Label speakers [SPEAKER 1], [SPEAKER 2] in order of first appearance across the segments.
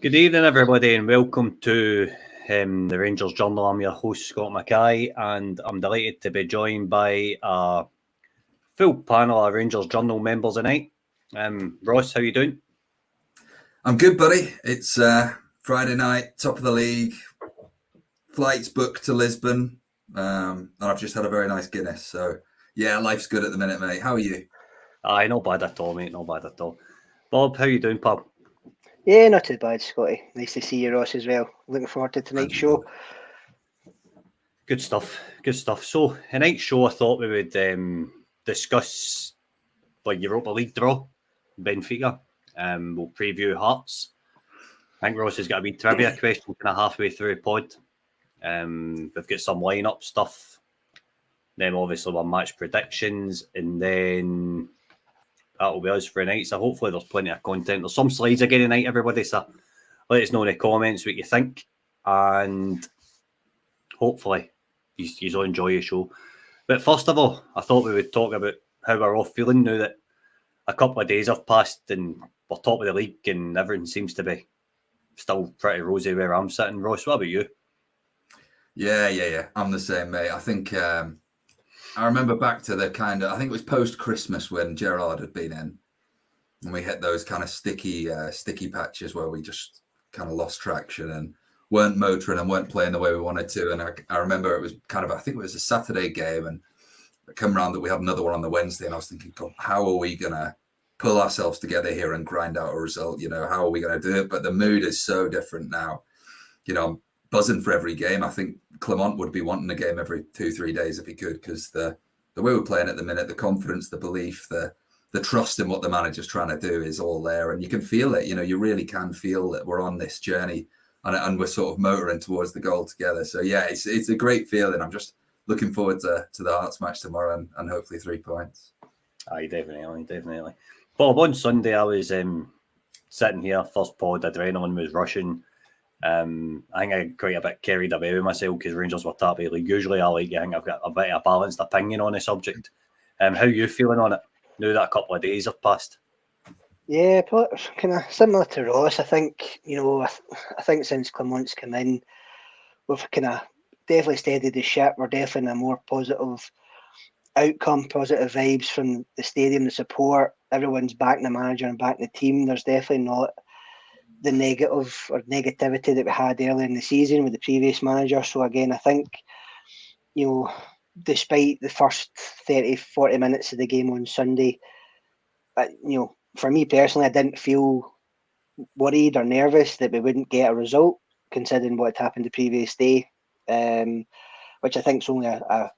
[SPEAKER 1] Good evening, everybody, and welcome to the Rangers Journal. I'm your host, Scott Mackay, and I'm delighted to be joined by a full panel of Rangers Journal members tonight. Ross, how you doing?
[SPEAKER 2] I'm good, buddy. It's Friday night, top of the league, flights booked to Lisbon, and I've just had a very nice Guinness. So, yeah, life's good at the minute, mate. How are you?
[SPEAKER 1] Aye, not bad at all, mate, not bad at all. Bob, how you doing, pal?
[SPEAKER 3] Yeah, not too bad, Scotty. Nice to see you, Ross, as well. Looking forward to tonight's show.
[SPEAKER 1] Good stuff, good stuff. So, tonight's show, I thought we would discuss the Europa League draw, Benfica. We'll preview Hearts. I think Ross has got a wee trivia question kind of halfway through the pod. We've got some lineup stuff. Then obviously we'll match predictions, and then that'll be us for the night. So hopefully there's plenty of content. There's some slides again tonight, everybody. So let us know in the comments what you think, and hopefully you'll enjoy your show. But first of all, I thought we would talk about how we're all feeling now that a couple of days have passed and we're top of the league and everything seems to be still pretty rosy where I'm sitting. Ross, what about you?
[SPEAKER 2] Yeah. I'm the same, mate. I think I remember back to the I think it was post-Christmas when Gerrard had been in and we hit those kind of sticky patches where we just kind of lost traction and weren't motoring and weren't playing the way we wanted to. And I remember it was I think it was a Saturday game and it come around that we had another one on the Wednesday and I was thinking, God, how are we going to pull ourselves together here and grind out a result? How are we going to do it? But the mood is so different now. I'm buzzing for every game. I think Clement would be wanting a game every 2-3 days if he could, because the way we're playing at the minute, the confidence, the belief, the trust in what the manager's trying to do is all there. And you can feel it. You really can feel that we're on this journey and we're sort of motoring towards the goal together. So, yeah, it's a great feeling. I'm just looking forward to the Hearts match tomorrow and hopefully 3 points.
[SPEAKER 1] Aye, definitely. Bob, on Sunday I was sitting here, first pod, adrenaline was rushing. I think I got quite a bit carried away with myself because Rangers were top of the league. Usually I think I've got a bit of a balanced opinion on the subject. How are you feeling on it now that a couple of days have passed?
[SPEAKER 3] Yeah, kind of similar to Ross. I think, I think since Clement's come in, we've kind of definitely steadied the ship. We're definitely in a more positive outcome, positive vibes from the stadium, the support. Everyone's backing the manager and backing the team. There's definitely not the negative or negativity that we had earlier in the season with the previous manager. So again, I think, despite the first 30-40 minutes of the game on Sunday, for me personally, I didn't feel worried or nervous that we wouldn't get a result, considering what had happened the previous day, which I think is only a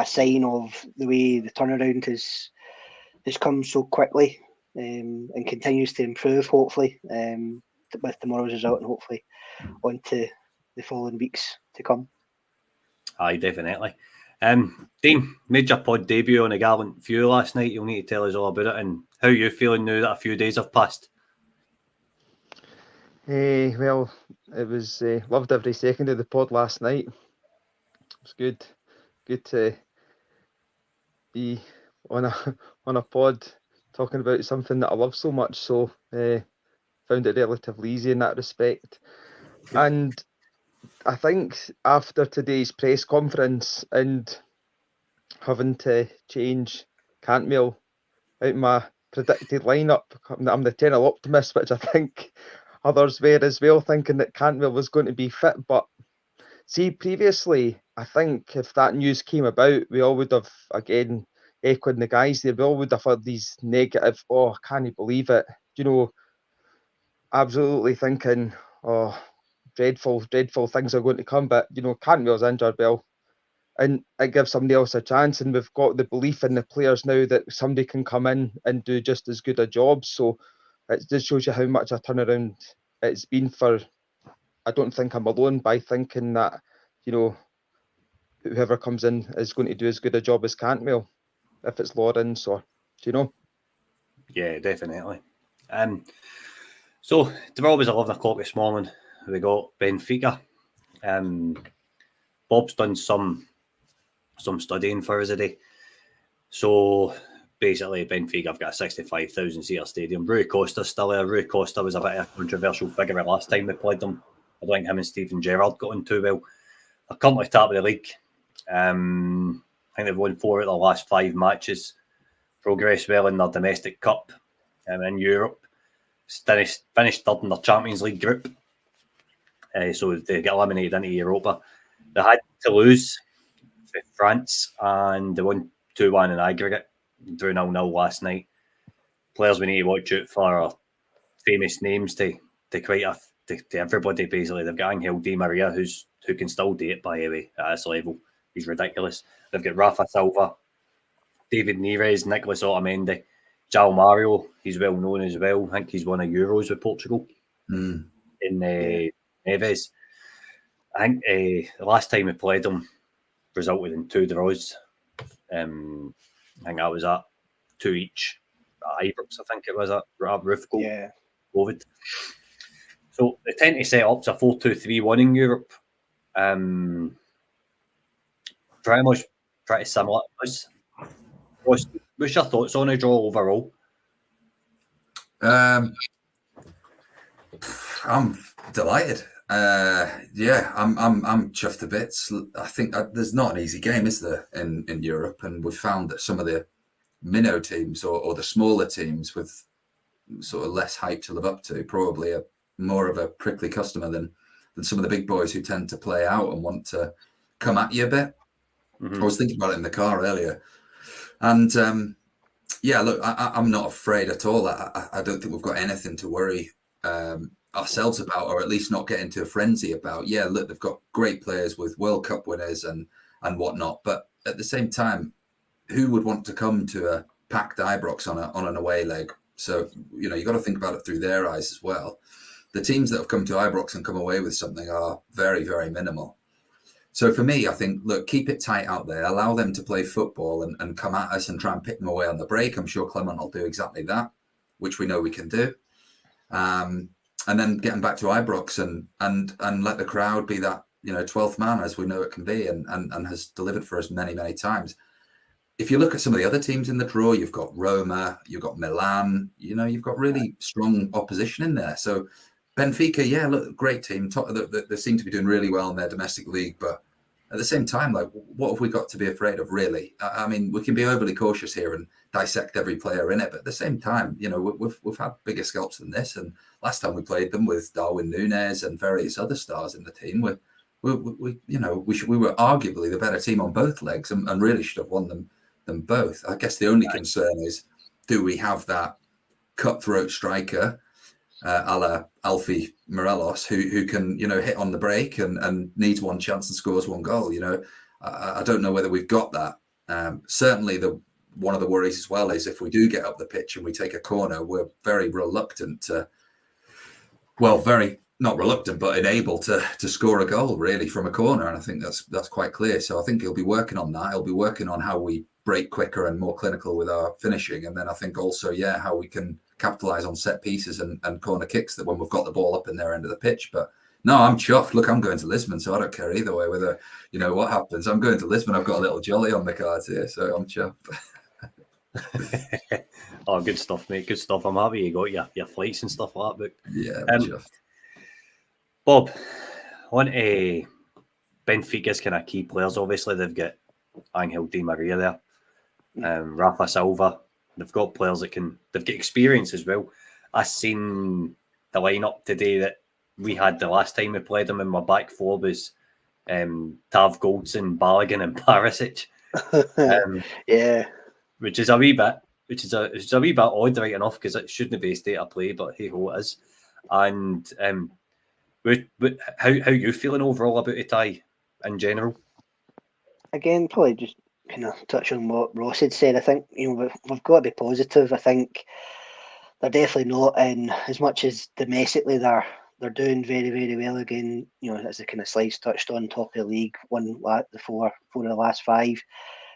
[SPEAKER 3] sign of the way the turnaround has come so quickly and continues to improve, hopefully, with tomorrow's result and hopefully on to the following weeks to come.
[SPEAKER 1] Aye, definitely. Dean, made your pod debut on a gallant few last night. You'll need to tell us all about it and how you're feeling now that a few days have passed.
[SPEAKER 4] Well, it was loved every second of the pod last night. It was good to be on a pod talking about something that I love so much. So found it relatively easy in that respect. And I think after today's press conference and having to change Cantwell out my predicted lineup, I'm the eternal optimist, which I think others were as well, thinking that Cantwell was going to be fit. But see, previously, I think if that news came about, we all would have, again, echoing the guys there, we all would have had these negative, I can't believe it, absolutely thinking, dreadful things are going to come. But, Cantwell's injured, well, and it gives somebody else a chance, and we've got the belief in the players now that somebody can come in and do just as good a job. So it just shows you how much a turnaround it's been for. I don't think I'm alone by thinking that, whoever comes in is going to do as good a job as Cantwell, if it's Lawrence or,
[SPEAKER 1] Yeah, definitely. So tomorrow was 11 o'clock this morning. We got Benfica. Bob's done some studying for us today. So basically Benfica have got a 65,000 seater stadium. Rui Costa's still there. Rui Costa was a bit of a controversial figure last time we played them. I don't think him and Steven Gerrard got on too well. They're currently top of the league. I think they've won 4 out of the last 5 matches. Progressed well in their domestic cup in Europe. Finished third in their Champions League group. So they get eliminated into Europa. They had to lose for France and they won 2-1 in aggregate. Drew 0-0 last night. Players we need to watch out for are famous names to everybody, basically. They've got Angel Di Maria, who can still do it, by the way, at this level. He's ridiculous. They've got Rafa Silva, David Neres, Nicolas Otamendi, João Mario. He's well known as well. I think he's won a Euros with Portugal in Neves. I think the last time we played them resulted in 2 draws. I think that was at 2 each. At Ibrox, I think it was at Roof Goal.
[SPEAKER 3] Yeah.
[SPEAKER 1] COVID. So they tend to set up a 4-2-3-1 in Europe. Pretty similar to us. What's your thoughts on a draw overall?
[SPEAKER 2] I'm delighted. I'm chuffed to bits. I think there's not an easy game, is there, in Europe? And we've found that some of the minnow teams or the smaller teams with sort of less hype to live up to probably are more of a prickly customer than some of the big boys who tend to play out and want to come at you a bit. I was thinking about it in the car earlier. And look, I'm not afraid at all. I don't think we've got anything to worry ourselves about, or at least not get into a frenzy about. Yeah, look, they've got great players with World Cup winners and whatnot. But at the same time, who would want to come to a packed Ibrox on an away leg? So, you got to think about it through their eyes as well. The teams that have come to Ibrox and come away with something are very, very minimal. So for me, I think, look, keep it tight out there. Allow them to play football and come at us and try and pick them away on the break. I'm sure Clement will do exactly that, which we know we can do. And then getting back to Ibrox and let the crowd be that, 12th man, as we know it can be, and has delivered for us many, many times. If you look at some of the other teams in the draw, you've got Roma, you've got Milan, you've got really strong opposition in there. So Benfica, yeah, look, great team. They seem to be doing really well in their domestic league, but at the same time, like, what have we got to be afraid of, really? I mean, we can be overly cautious here and dissect every player in it, but at the same time, we've had bigger scalps than this. And last time we played them with Darwin Núñez and various other stars in the team, we were arguably the better team on both legs and really should have won them both. I guess the only concern is, do we have that cutthroat striker a la Alfie Morelos who can hit on the break and needs one chance and scores one goal? I don't know whether we've got that. Certainly one of the worries as well is if we do get up the pitch and we take a corner, we're very reluctant to, very not reluctant, but unable to score a goal really from a corner. And I think that's quite clear. So I think he'll be working on that. He'll be working on how we break quicker and more clinical with our finishing. And then I think also, how we can capitalize on set pieces and corner kicks that when we've got the ball up in their end of the pitch. But no, I'm chuffed. Look, I'm going to Lisbon, so I don't care either way whether, what happens. I'm going to Lisbon. I've got a little jolly on the cards here, so I'm chuffed.
[SPEAKER 1] Oh, good stuff, mate. Good stuff. I'm happy you got your flights and stuff like that booked.
[SPEAKER 2] Yeah, I'm chuffed.
[SPEAKER 1] Bob, on to Benfica's kind of key players. Obviously, they've got Angel Di Maria there, Rafa Silva. They've got players they've got experience as well. I seen the lineup today that we had the last time we played them in my back four was Tav Goldson, Balogun, and Barisic.
[SPEAKER 3] Yeah,
[SPEAKER 1] which is a wee bit odd, right enough, because it shouldn't be a state of play, but hey ho, it is. And how you feeling overall about it, Ty, in general?
[SPEAKER 3] Again, probably just kind of touch on what Ross had said. I think we've got to be positive. I think they're definitely not in as much as domestically they're doing very, very well again. As the kind of slides touched on, top of the league, won the four of the last 5.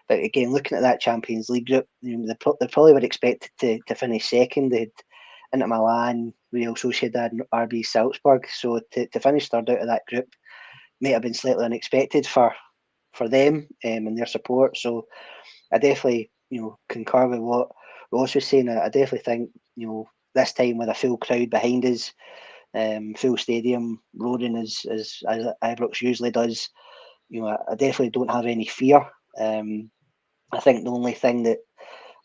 [SPEAKER 3] But again, looking at that Champions League group, they probably were expected to finish second. They had Inter Milan, Real Sociedad, and RB Salzburg. So to finish third out of that group might have been slightly unexpected for them and their support. So I definitely concur with what Ross was saying. I definitely think, this time with a full crowd behind us, full stadium, roaring as Ibrox usually does, I definitely don't have any fear. I think the only thing that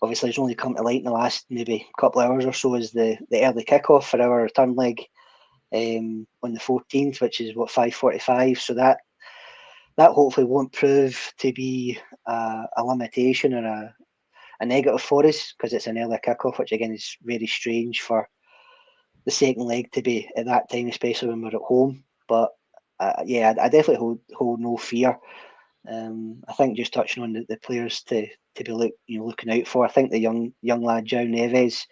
[SPEAKER 3] obviously has only come to light in the last maybe couple of hours or so is the early kickoff for our return leg on the 14th, which is 5:45. So that hopefully won't prove to be a limitation or a negative for us, because it's an early kickoff, which again is very strange for the second leg to be at that time, especially when we're at home. But I definitely hold no fear. I think just touching on the players to be looking out for. I think the young lad João Neves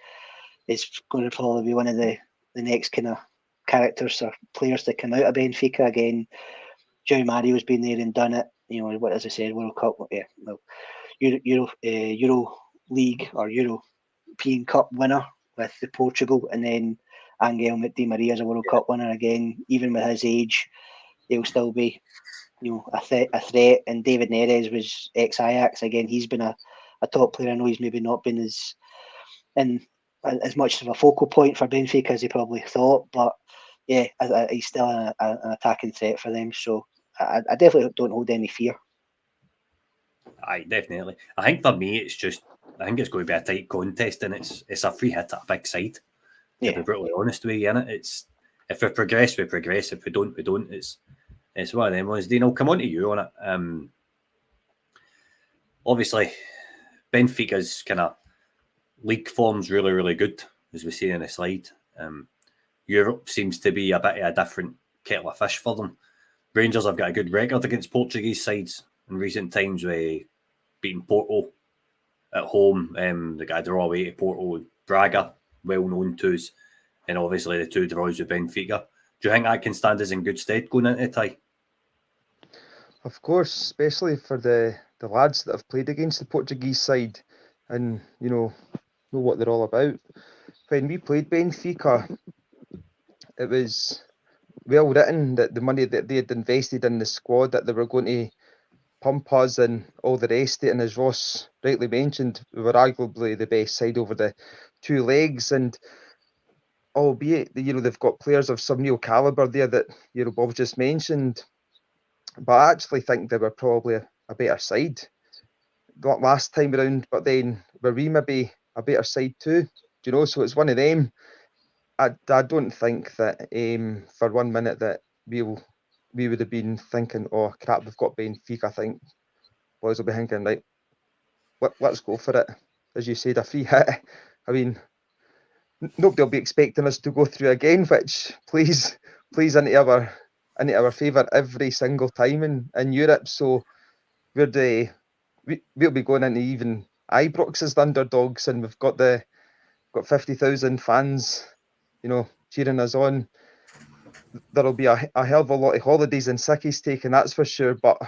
[SPEAKER 3] is going to probably be one of the next kind of characters or players to come out of Benfica. Again, João Mario's been there and done it. What, as I said, World Cup, Euro League or European Cup winner with the Portugal, and then Angel Di Maria is a World Cup winner again. Even with his age, he'll still be a threat. And David Neres was ex-Ajax. Again, he's been a top player. I know he's maybe not been as much of a focal point for Benfica as he probably thought, but yeah, he's still an attacking threat for them. So I definitely don't hold any fear.
[SPEAKER 1] Aye, definitely. I think for me, it's going to be a tight contest, and it's a free hit at a big side. To be brutally honest with you, innit? It's, if we progress, we progress. If we don't, we don't. It's one of them ones. Dean, I'll come on to you on it. Obviously, Benfica's kind of league form's really, really good, as we see in the slide. Europe seems to be a bit of a different kettle of fish for them. Rangers have got a good record against Portuguese sides in recent times, with beating Porto at home. They got a draw away to Porto. Braga, well known to us, and obviously the 2 draws with Benfica. Do you think that can stand us in good stead going into the tie?
[SPEAKER 4] Of course, especially for the lads that have played against the Portuguese side and, know what they're all about. When we played Benfica, it was well written that the money that they had invested in the squad, that they were going to pump us and all the rest of it. And as Ross rightly mentioned, we were arguably the best side over the 2 legs. And albeit, they've got players of some real calibre there that, Bob just mentioned, but I actually think they were probably a better side last time around. But then were we maybe a better side too? So it's one of them. I don't think that for 1 minute that we would have been thinking, oh crap, we've got Benfica. I think boys will be thinking, right, let's go for it. As you said, a free hit. I mean, nobody will be expecting us to go through again, which please into our favour every single time in Europe. So we'll be going into even Ibrox as the underdogs, and we've got 50,000 fans, cheering us on. There'll be a hell of a lot of holidays and sickies taken, that's for sure. But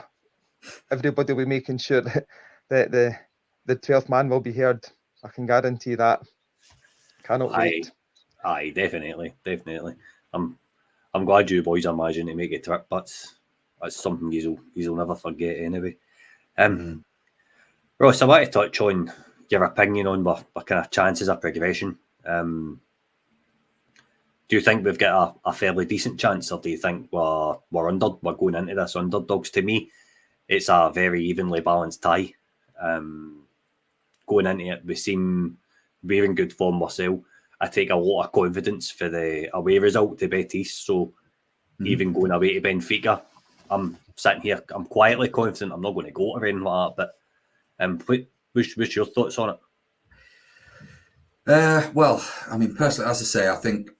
[SPEAKER 4] everybody will be making sure that the 12th man will be heard. I can guarantee that. Cannot wait.
[SPEAKER 1] Aye, definitely. I'm glad you boys are managing to make a trip. That's something you'll never forget anyway. Ross, I want to touch on your opinion on our kind of chances of progression. Do you think we've got a fairly decent chance, or do you think we're going into this underdogs? To me, it's a very evenly balanced tie. Going into it, we seem we're in good form ourselves. I take a lot of confidence for the away result to Betis. So even going away to Benfica, I'm sitting here, I'm quietly confident I'm not going to go or anything like that. But what's your thoughts on it?
[SPEAKER 2] Well, I mean, personally, as I say, I think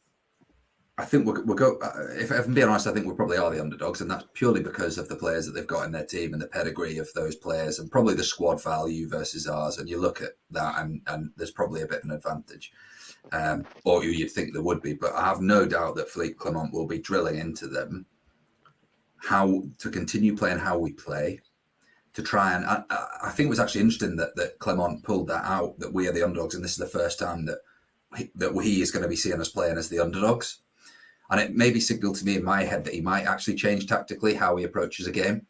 [SPEAKER 2] we'll go. If I'm being honest, I think we probably are the underdogs, and that's purely because of the players that they've got in their team and the pedigree of those players, and probably the squad value versus ours. And you look at that, and there's probably a bit of an advantage, or you'd think there would be. But I have no doubt that Philippe Clement will be drilling into them how to continue playing how we play, to try and. I think it was actually interesting that Clement pulled that out, that we are the underdogs, and this is the first time that he is going to be seeing us playing as the underdogs. And it maybe signaled to me in my head that he might actually change tactically how he approaches a game.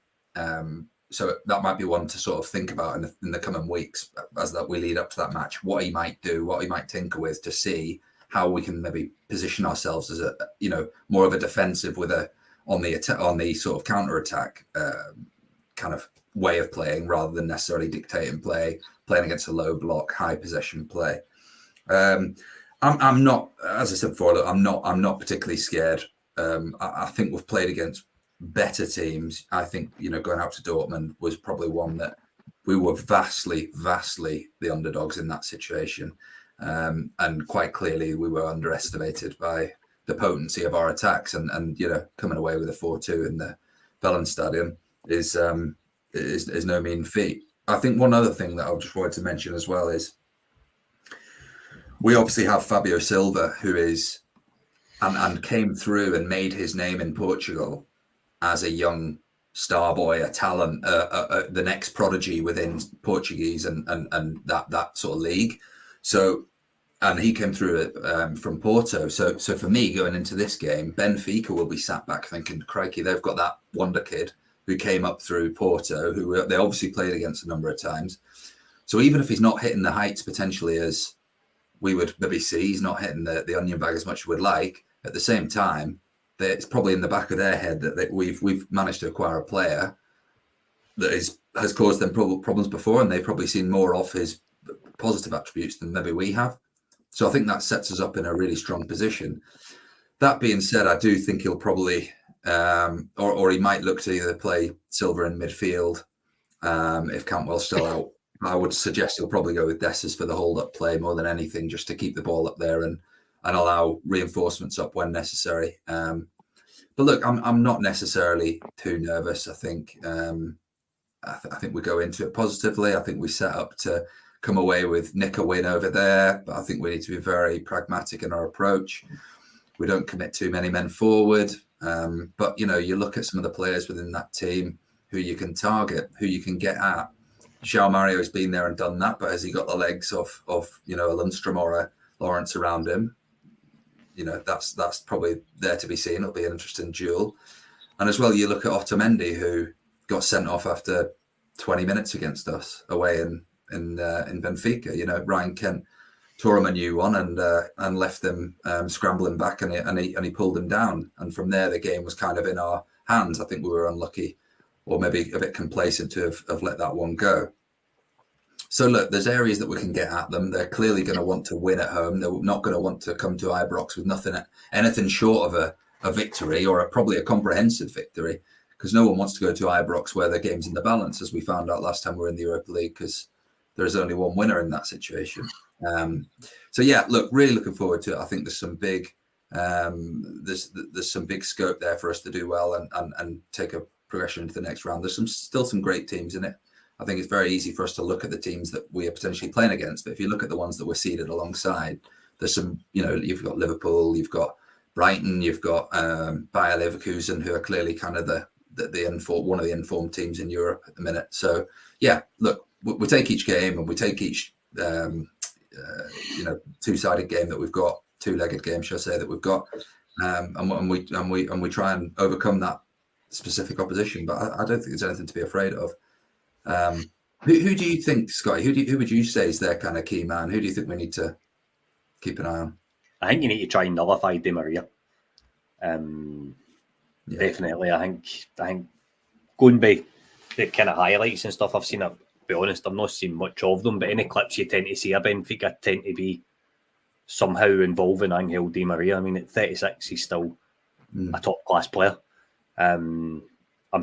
[SPEAKER 2] so that might be one to sort of think about in the coming weeks as that we lead up to that match. What he might do, what he might tinker with, to see how we can maybe position ourselves as a more of a defensive with on the sort of counter attack kind of way of playing, rather than necessarily dictating playing against a low block, high possession play. I'm not, as I said before, look, I'm not particularly scared. I think we've played against better teams. I think going out to Dortmund was probably one that we were vastly the underdogs in that situation, and quite clearly we were underestimated by the potency of our attacks, and coming away with a 4-2 in the Bellen Stadium is no mean feat. I think one other thing that I just wanted to mention as well is we obviously have Fabio Silva, who is and came through and made his name in Portugal as a young star boy, a talent, the next prodigy within Portuguese and that sort of league. So, and he came through it from Porto. So for me, going into this game, Benfica will be sat back thinking, crikey, they've got that wonder kid who came up through Porto, who they obviously played against a number of times. So even if he's not hitting the heights potentially as we would maybe see, he's not hitting the onion bag as much as we'd like. At the same time, it's probably in the back of their head that we've managed to acquire a player that has caused them problems before, and they've probably seen more of his positive attributes than maybe we have. So I think that sets us up in a really strong position. That being said, I do think he'll probably, or he might look to either play Silva in midfield if Cantwell's still out. I would suggest he'll probably go with Dessers for the hold-up play more than anything, just to keep the ball up there and allow reinforcements up when necessary. But look, I'm not necessarily too nervous. I think I think we go into it positively. I think we set up to come away with nick a win over there, but I think we need to be very pragmatic in our approach. We don't commit too many men forward, but you look at some of the players within that team who you can target, who you can get at. João Mario has been there and done that, but has he got the legs of a Lundstrom or a Lawrence around him? That's probably there to be seen. It'll be an interesting duel. And as well, you look at Otamendi, who got sent off after 20 minutes against us away in Benfica. Ryan Kent tore him a new one and left them scrambling back, and he pulled them down. And from there, the game was kind of in our hands. I think we were unlucky, or maybe a bit complacent to have let that one go. So look, there's areas that we can get at them. They're clearly going to want to win at home. They're not going to want to come to Ibrox with anything short of a victory, or probably a comprehensive victory, because no one wants to go to Ibrox where the game's in the balance, as we found out last time we were in the Europa League, because there's only one winner in that situation. So yeah, look, really looking forward to it. I think there's some big there's some big scope there for us to do well and take a progression into the next round. There's still some great teams in it. I think it's very easy for us to look at the teams that we are potentially playing against, but if you look at the ones that we're seeded alongside, there's some, you've got Liverpool, you've got Brighton, you've got Bayer Leverkusen, who are clearly kind of one of the informed teams in Europe at the minute. So yeah, look, we take each game, and we take each two-sided game that we've got, two-legged game, should I say, that we've got, and we try and overcome that specific opposition. But I don't think there's anything to be afraid of. Who do you think, Scotty? Who would you say is their kind of key man? Who do you think we need to keep an eye on?
[SPEAKER 1] I think you need to try and nullify Di Maria. Definitely. I think going by the kind of highlights and stuff I've seen, to be honest, I've not seen much of them, but any clips you tend to see of Benfica tend to be somehow involving Angel Di Maria. I mean, at 36, he's still a top-class player. I'm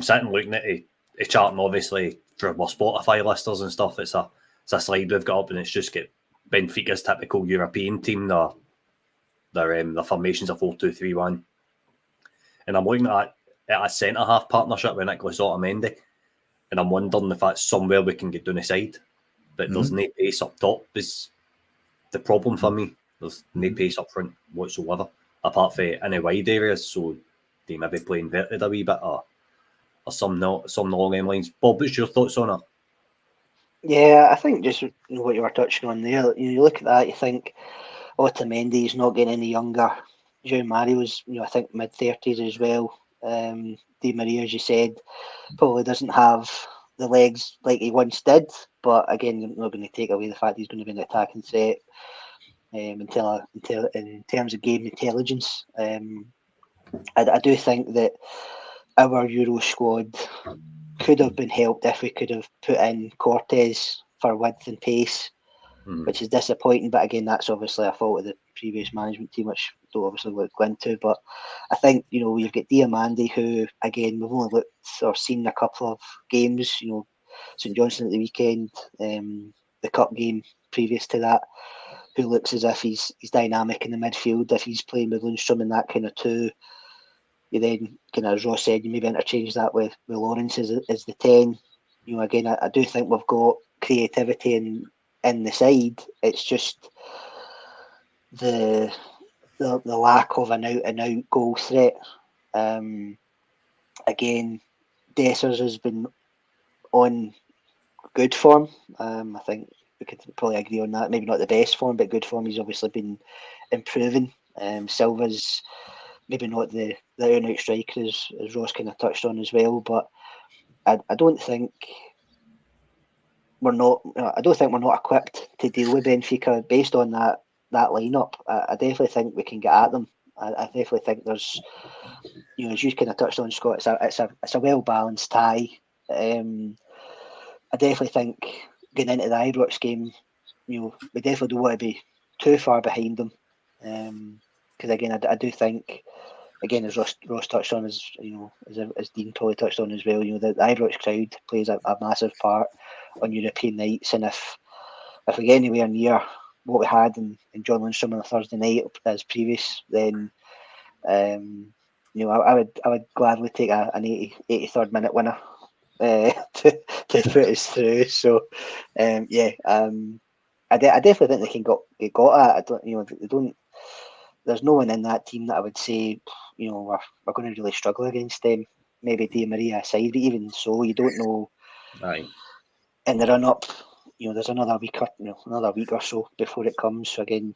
[SPEAKER 1] sitting looking at a chart, and obviously for our Spotify listers and stuff, it's a slide we've got up, and it's just got Benfica's typical European team. Their formation's a 4-2-3-1, and I'm looking at a centre half partnership with Nicolas Otamendi, and I'm wondering if that's somewhere we can get down the side. But there's no pace up top is the problem for me. There's no pace up front whatsoever, apart from any wide areas. So they maybe play inverted a wee bit, or some along them lines. Bob, what's your thoughts on it?
[SPEAKER 3] Yeah, I think just what you were touching on there, you look at that, you think Otamendi's not getting any younger. João Mario's, I think mid-30s as well. Di Maria, as you said, probably doesn't have the legs like he once did. But again, you're not going to take away the fact he's going to be an attacking threat. In terms of game intelligence, I do think that our Euro squad could have been helped if we could have put in Cortez for width and pace, which is disappointing. But again, that's obviously a fault of the previous management team, which we don't obviously look into. But I think, you've got Diamandi, who, again, we've only looked or seen a couple of games, St Johnstone at the weekend, the cup game previous to that, who looks as if he's dynamic in the midfield. If he's playing with Lundstrom and that kind of two, you then, kind of as Ross said, you maybe interchange that with Lawrence as the 10. Again, I do think we've got creativity in the side. It's just the lack of an out and out goal threat. Again, Dessers has been on good form. I think we could probably agree on that. Maybe not the best form, but good form. He's obviously been improving. Silva's maybe not the out and out striker as Ross kind of touched on as well. But I don't think we're not equipped to deal with Benfica based on that lineup. I definitely think we can get at them. I definitely think there's, as you kind of touched on, Scott, it's a well balanced tie. I definitely think getting into the Ibrox game, we definitely don't want to be too far behind them. Because again, I do think, again, as Ross touched on, as Dean probably touched on as well, the Ibrox crowd plays a massive part on European nights, and if we get anywhere near what we had in John Lundstrom on a Thursday night as previous, then I would gladly take an 83rd minute winner to put us through. So I definitely think they can get at. I don't, they don't. There's no one in that team that I would say, we're going to really struggle against them. Maybe Di Maria aside, but even so, you don't know.
[SPEAKER 1] Aye.
[SPEAKER 3] In the run up, there's another week or so before it comes. So again,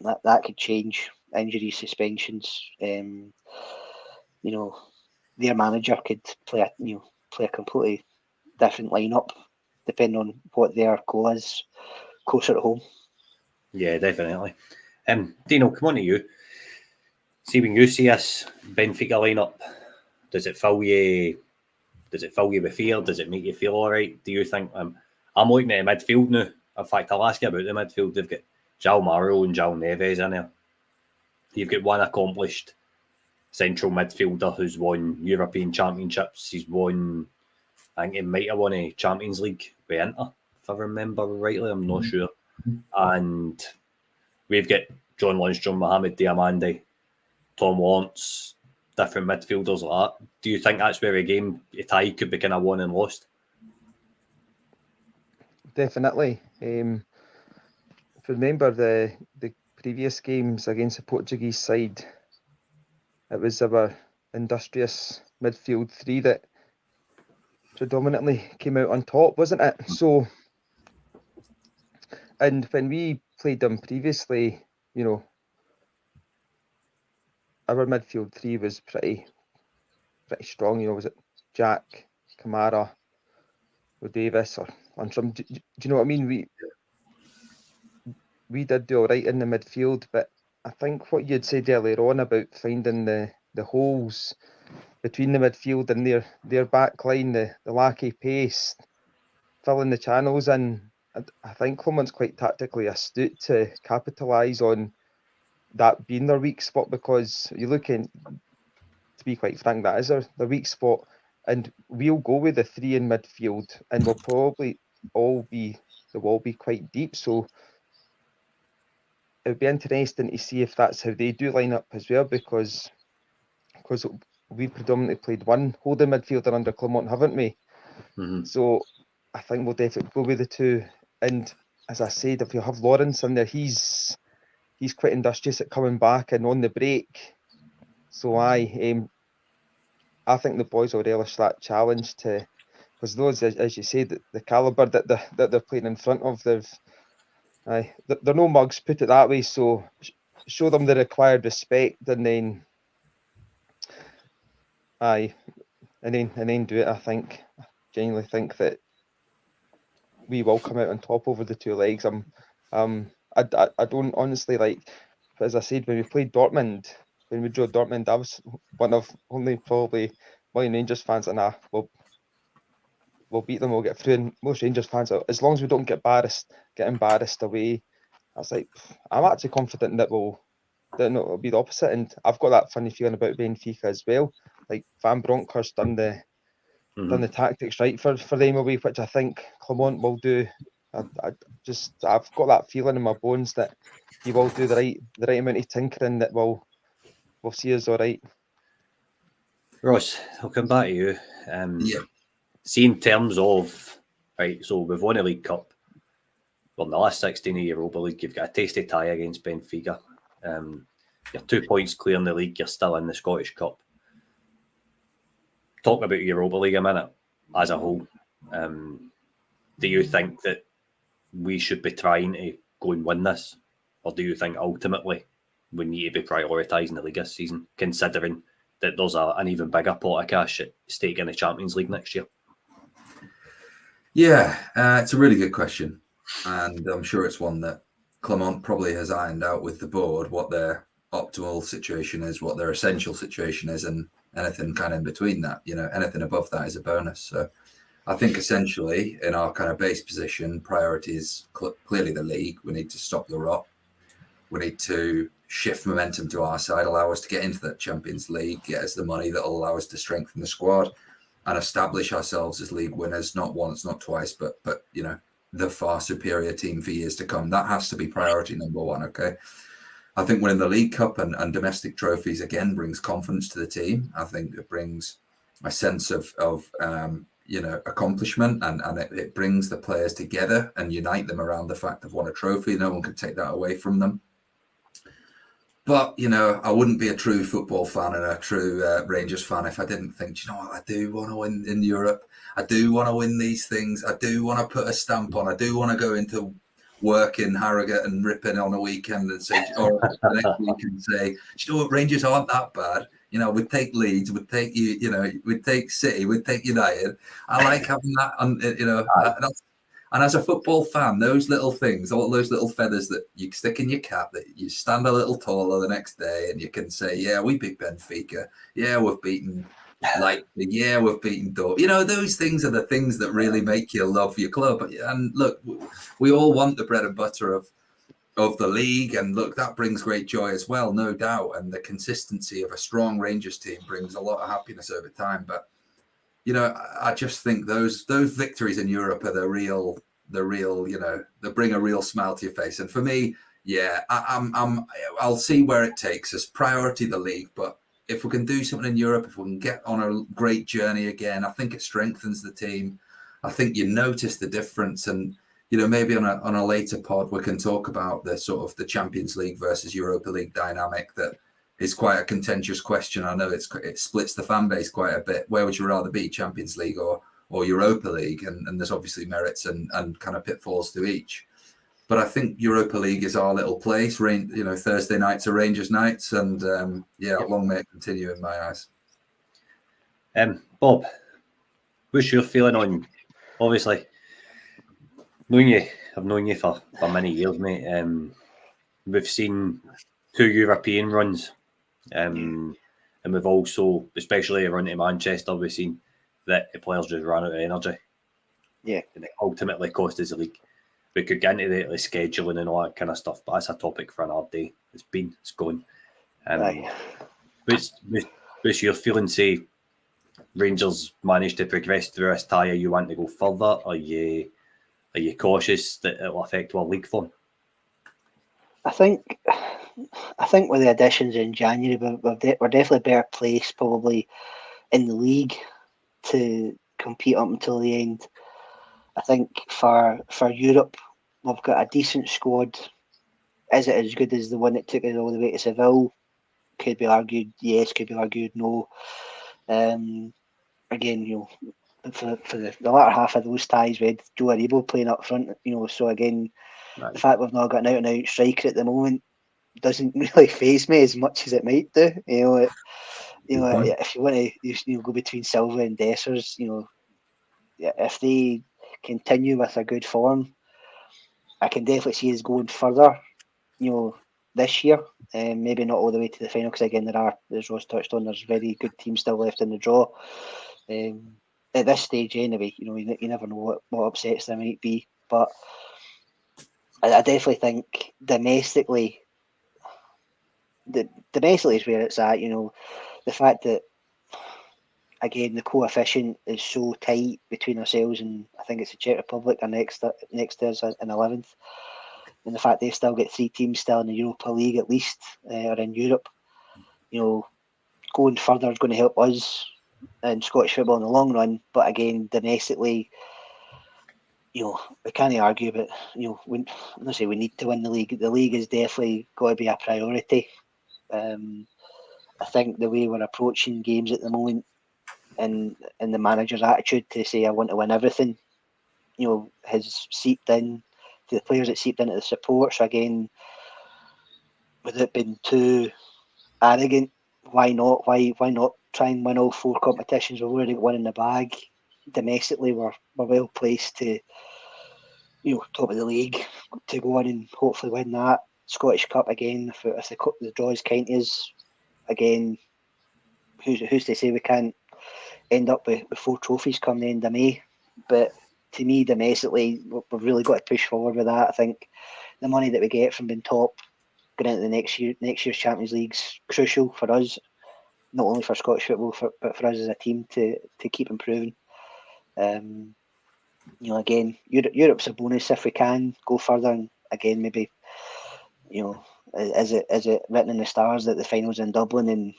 [SPEAKER 3] that could change. Injuries, suspensions. Their manager could play a completely different lineup depending on what their goal is closer to home.
[SPEAKER 1] Yeah, definitely. Dino, come on to you. See, when you see us Benfica lineup, does it fill you with fear? Does it make you feel all right? Do you think I'm looking at the midfield now? In fact, I'll ask you about the midfield. They've got João Mauro and João Neves in there. You've got one accomplished central midfielder who's won European Championships. He's won, I think he might have won a Champions League with Inter, if I remember rightly. I'm not sure. And we've got John Lundstrom, Mohamed Diamandi, Tom Lawrence, different midfielders like that. Do you think that's where a tie could be kind of won and lost?
[SPEAKER 4] Definitely. If you remember the previous games against the Portuguese side, it was our industrious midfield three that predominantly came out on top, wasn't it? So, and when we played them previously, our midfield three was pretty strong. Was it Jack, Kamara, or Davis, or Lundstrom? Do you know what I mean? We did do all right in the midfield, but I think what you'd said earlier on about finding the holes between the midfield and their back line, the lack of pace, filling the channels in, I think Clement's quite tactically astute to capitalise on that being their weak spot, because you're looking, to be quite frank, that is their weak spot, and we'll go with the three in midfield, and we'll probably all be quite deep, so it would be interesting to see if that's how they do line up as well, because we predominantly played one holding midfielder under Clement, haven't we?
[SPEAKER 1] Mm-hmm.
[SPEAKER 4] So I think we'll definitely go with the two. And as I said, if you have Lawrence in there, he's quite industrious at coming back and on the break. So I think the boys will relish that challenge, because those, as you said, the calibre that they're playing in front of, they're no mugs, put it that way. So show them the required respect, and then do it, I think. genuinely think that we will come out on top over the 2 legs. I don't honestly, like, as I said, when we played Dortmund, when we drew Dortmund, I was one of only probably million Rangers fans, and we'll beat them, we'll get through. And most Rangers fans, as long as we don't get embarrassed away, I was like, I'm actually confident that it'll be the opposite. And I've got that funny feeling about Benfica as well. Like, Van Bronckhorst done the tactics right for them away, which I think Clement will do. I've got that feeling in my bones that he will do the right amount of tinkering that will see us all right.
[SPEAKER 1] Ross, I'll come back to you.
[SPEAKER 2] Yeah.
[SPEAKER 1] See, in terms of, right, so we've won a League Cup. Well, in the last 16 of Europa League, you've got a tasty tie against Benfica. You're 2 points clear in the league. You're still in the Scottish Cup. Talk about Europa League a minute as a whole. Do you think that we should be trying to go and win this? Or do you think ultimately we need to be prioritising the league this season, considering that there's an even bigger pot of cash at stake in the Champions League next year?
[SPEAKER 2] Yeah, it's a really good question. And I'm sure it's one that Clement probably has ironed out with the board, what their optimal situation is, what their essential situation is, and anything kind of in between that. Anything above that is a bonus. So I think essentially in our kind of base position, priority is clearly the league. We need to stop the rot. We need to shift momentum to our side, allow us to get into that Champions League, get us the money that will allow us to strengthen the squad and establish ourselves as league winners, not once, not twice, but the far superior team for years to come. That has to be priority number one, okay? I think winning the League Cup and domestic trophies, again, brings confidence to the team. I think it brings a sense of accomplishment, and it brings the players together and unite them around the fact they've won a trophy. No one can take that away from them. But, I wouldn't be a true football fan and a true Rangers fan if I didn't think, I do want to win in Europe. I do want to win these things. I do want to put a stamp on. I do want to go into work in Harrogate and rip in on a weekend and say, or the next week and say, Rangers aren't that bad. We'd take Leeds, we'd take we'd take City, we'd take United. I like having that, and as a football fan, those little things, all those little feathers that you stick in your cap, that you stand a little taller the next day, and you can say, "Yeah, we beat Benfica. Yeah, we've beaten Leipzig. Yeah, we've beaten Dortmund." Those things are the things that really make you love your club. And look, we all want the bread and butter of the league, and look, that brings great joy as well, no doubt. And the consistency of a strong Rangers team brings a lot of happiness over time. But I just think those victories in Europe are the real, they bring a real smile to your face. And for me, yeah, I'll see where it takes us. Priority the league, but if we can do something in Europe, if we can get on a great journey again, I think it strengthens the team. I think you notice the difference, and maybe on a later pod we can talk about the sort of the Champions League versus Europa League dynamic that is quite a contentious question. I know it splits the fan base quite a bit. Where would you rather be, Champions League or Europa League? And there's obviously merits and kind of pitfalls to each. But I think Europa League is our little place. Thursday nights are Rangers nights, and long may it continue in my eyes.
[SPEAKER 1] Bob, what's your feeling on? Obviously, I've known you for many years, mate. We've seen 2 European runs. And we've also, especially around to Manchester, we've seen that the players just ran out of energy.
[SPEAKER 3] Yeah.
[SPEAKER 1] And it ultimately cost us the league. We could get into the scheduling and all that kind of stuff, but that's a topic for another day. It's going. What's your feeling? Say Rangers managed to progress through this tie. Are you want to go further? Are you cautious that it will affect our league form?
[SPEAKER 3] I think with the additions in January, we're definitely better placed probably in the league to compete up until the end. I think for Europe, we've got a decent squad. Is it as good as the one that took us all the way to Seville? Could be argued yes, could be argued no. Again, for the latter half of those ties, we had Joe Aribo playing up front. So again, right. The fact we've not got an out-and-out striker at the moment doesn't really faze me as much as it might do. If you want to go between Silva and Dessers, if they continue with a good form, I can definitely see us going further, this year. Maybe not all the way to the final, because again, as Ross touched on, there's very good teams still left in the draw. At this stage anyway, you never know what upsets there might be. But I definitely think domestically is where it's at. The fact that, again, the coefficient is so tight between ourselves and I think it's the Czech Republic, our next is in 11th. And the fact they've still got 3 teams still in the Europa League at least, or in Europe, going further is going to help us in Scottish football in the long run. But again, domestically, we can't argue, but I'm not saying we need to win the league. The league is definitely got to be a priority. I think the way we're approaching games at the moment, and the manager's attitude to say I want to win everything, has seeped in to the players, it seeped into the support. So again, without being too arrogant, why not? Why not try and win all 4 competitions? We've already got one in the bag. Domestically, we're well placed to, top of the league, to go on and hopefully win that. Scottish Cup again, if the draw is kind is, again, who's to say we can't end up with 4 trophies come the end of May? But to me, domestically, we've really got to push forward with that. I think the money that we get from being top going into the next year's Champions League's crucial for us, not only for Scottish football, but for us as a team to keep improving. Again, Europe's a bonus if we can go further, and again, maybe, is it written in the stars that the final's in Dublin, and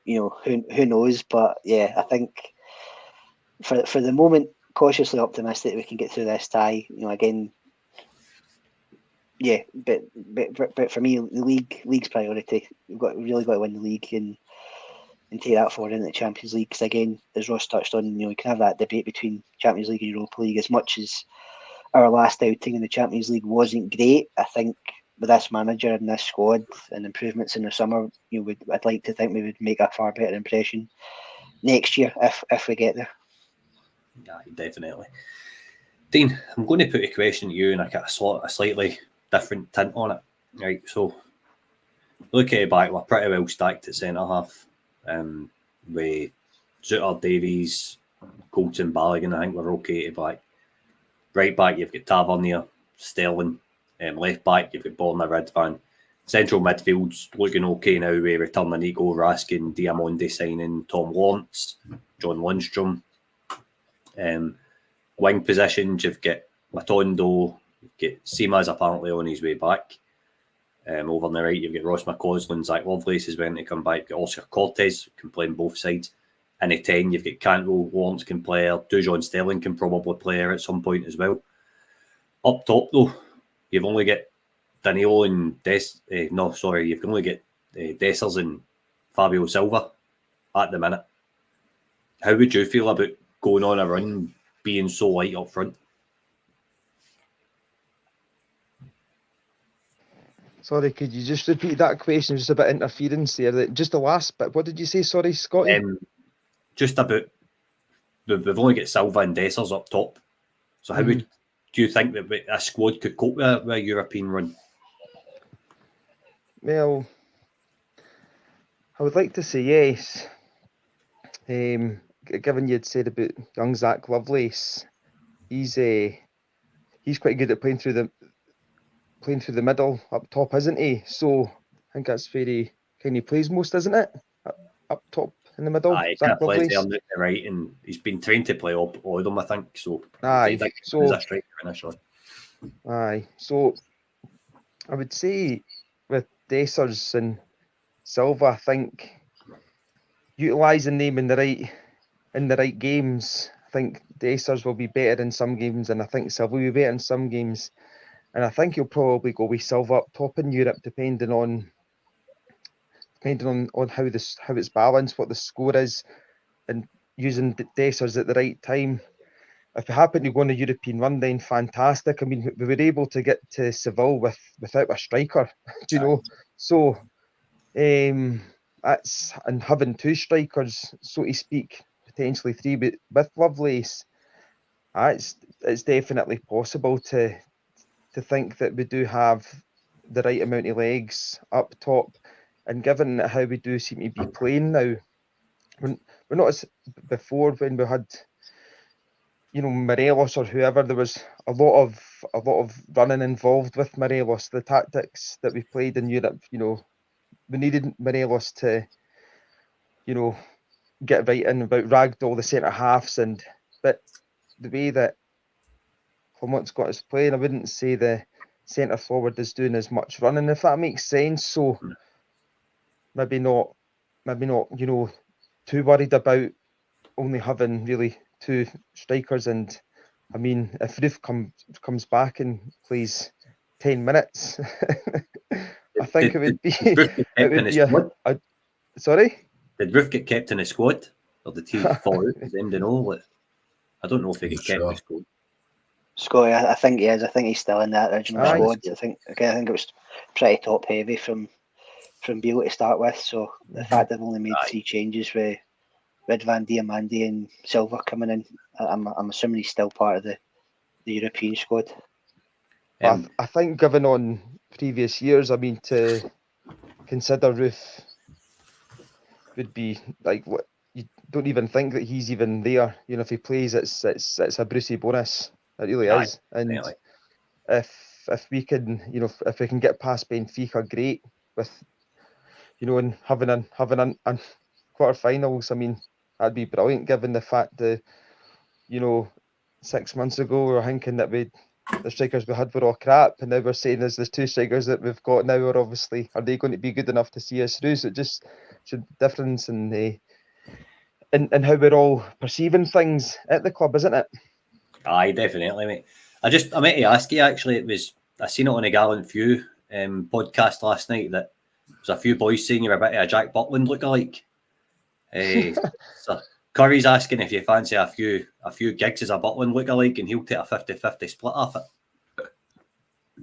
[SPEAKER 3] who knows? But yeah, I think for the moment, cautiously optimistic that we can get through this tie. Again, yeah, but for me, the league's priority. We've really got to win the league and take that forward into the Champions League. Because again, as Ross touched on, you can have that debate between Champions League and Europa League. As much as our last outing in the Champions League wasn't great, I think with this manager and this squad and improvements in the summer, I'd like to think we would make a far better impression next year if we get there.
[SPEAKER 1] Yeah, definitely. Dean, I'm going to put a question to you and a slightly different tint on it. Right, so look at it back, we're pretty well stacked at centre half. With Zutter, Davies, Colton, Balogun, I think we're okay to back. Right back, you've got Tavernier, Sterling. Left back, you've got Borna, Ridvan. Central midfield's looking okay now with return of Nico, Raskin, Diamondi signing, Tom Lawrence, John Lundstrom. Wing positions, you've got Matondo, you've got Sima's apparently on his way back. Over on the right, you've got Ross McCausland, Zach Lovelace is going to come back. You've got Oscar Cortez, can play on both sides. In the 10, you've got Cantwell, Lawrence can play her. Dujon Sterling can probably play her at some point as well. Up top, though, you've only got Danilo and you've only got Dessers and Fabio Silva at the minute. How would you feel about going on a run, being so light up front?
[SPEAKER 4] Sorry, could you just repeat that question? Just a bit of interference there. Just the last bit. What did you say? Sorry, Scotty.
[SPEAKER 1] Just about we've only got Silva and Dessers up top. So how do you think that a squad could cope with a European run?
[SPEAKER 4] Well, I would like to say yes. Given you'd said about young Zach Lovelace, he's quite good at playing through the middle up top, isn't he? So I think that's very kind of plays most, isn't it? Up top in the middle.
[SPEAKER 1] Aye, Zach Lovelace on the right, and he's been trained to play all of them, I think. So
[SPEAKER 4] aye,
[SPEAKER 1] so he's a striker initially.
[SPEAKER 4] Aye, so I would say with Dessers and Silva, I think utilising them in the right games, I think Dessers will be better in some games, and I think Silva will be better in some games. And I think he'll probably go with Silva up top in Europe, depending on how it's balanced, what the score is, and using Dessers at the right time. If we happen to go on a European run, then fantastic. I mean, we were able to get to Seville without a striker, do you know? So that's, and having 2 strikers, so to speak, potentially 3, but with Lovelace, It's definitely possible to think that we do have the right amount of legs up top, and given how we do seem to be playing now, we're not as before when we had, Morelos or whoever. There was a lot of running involved with Morelos. The tactics that we played in Europe, we needed Morelos to, get right in about ragdoll the centre halves, but the way that Clement's got us playing, I wouldn't say the centre forward is doing as much running, if that makes sense. So maybe not, too worried about only having really two strikers. And I mean, if Roof comes back and plays 10 minutes, I think it would be sorry?
[SPEAKER 1] Did Roof get kept in the squad? Or did he fall out? Does anybody know? I don't know if he get kept in the squad.
[SPEAKER 3] Scotty, I think he is. I think he's still in that original squad. I think it was pretty top heavy from Beale to start with. So the fact they've only made 3 changes with Ridvan, Diamandi and Silva coming in, I'm assuming he's still part of the European squad.
[SPEAKER 4] I think given on previous years, I mean, to consider Roof would be like, what, you don't even think that he's even there. If he plays, it's a Brucey bonus. It really is. And really. If we can, if we can get past Benfica, great. With, and having a quarterfinals, I mean, that'd be brilliant. Given the fact that, 6 months ago we were thinking that the strikers we had were all crap, and now we're saying there's 2 strikers that we've got now are they going to be good enough to see us through? So it just should difference in how we're all perceiving things at the club, isn't it?
[SPEAKER 1] Aye, definitely, mate. I meant to ask you, actually, I seen it on a Gallant Few podcast last night that there's a few boys saying you're a bit of a Jack Butland lookalike. So Curry's asking if you fancy a few gigs as a Butland lookalike, and he'll take a 50-50 split off it.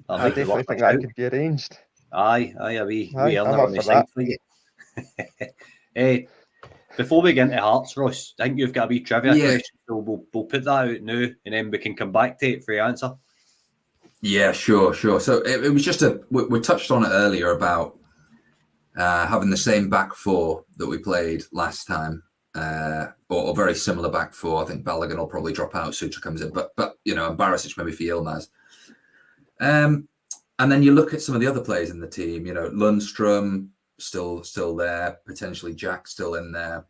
[SPEAKER 4] I definitely think that could be arranged.
[SPEAKER 1] Aye, a wee earner on the side for you. Before we get into Hearts, Ross, I think you've got a wee trivia question, so we'll put that out now, and then we can come back to it for your answer.
[SPEAKER 2] Yeah, sure. So it was just we touched on it earlier about having the same back four that we played last time, or very similar back four. I think Balogun will probably drop out. Sutra comes in, but and Barisic maybe for Yilmaz. And then you look at some of the other players in the team. Lundstrom still there, potentially Jack still in there.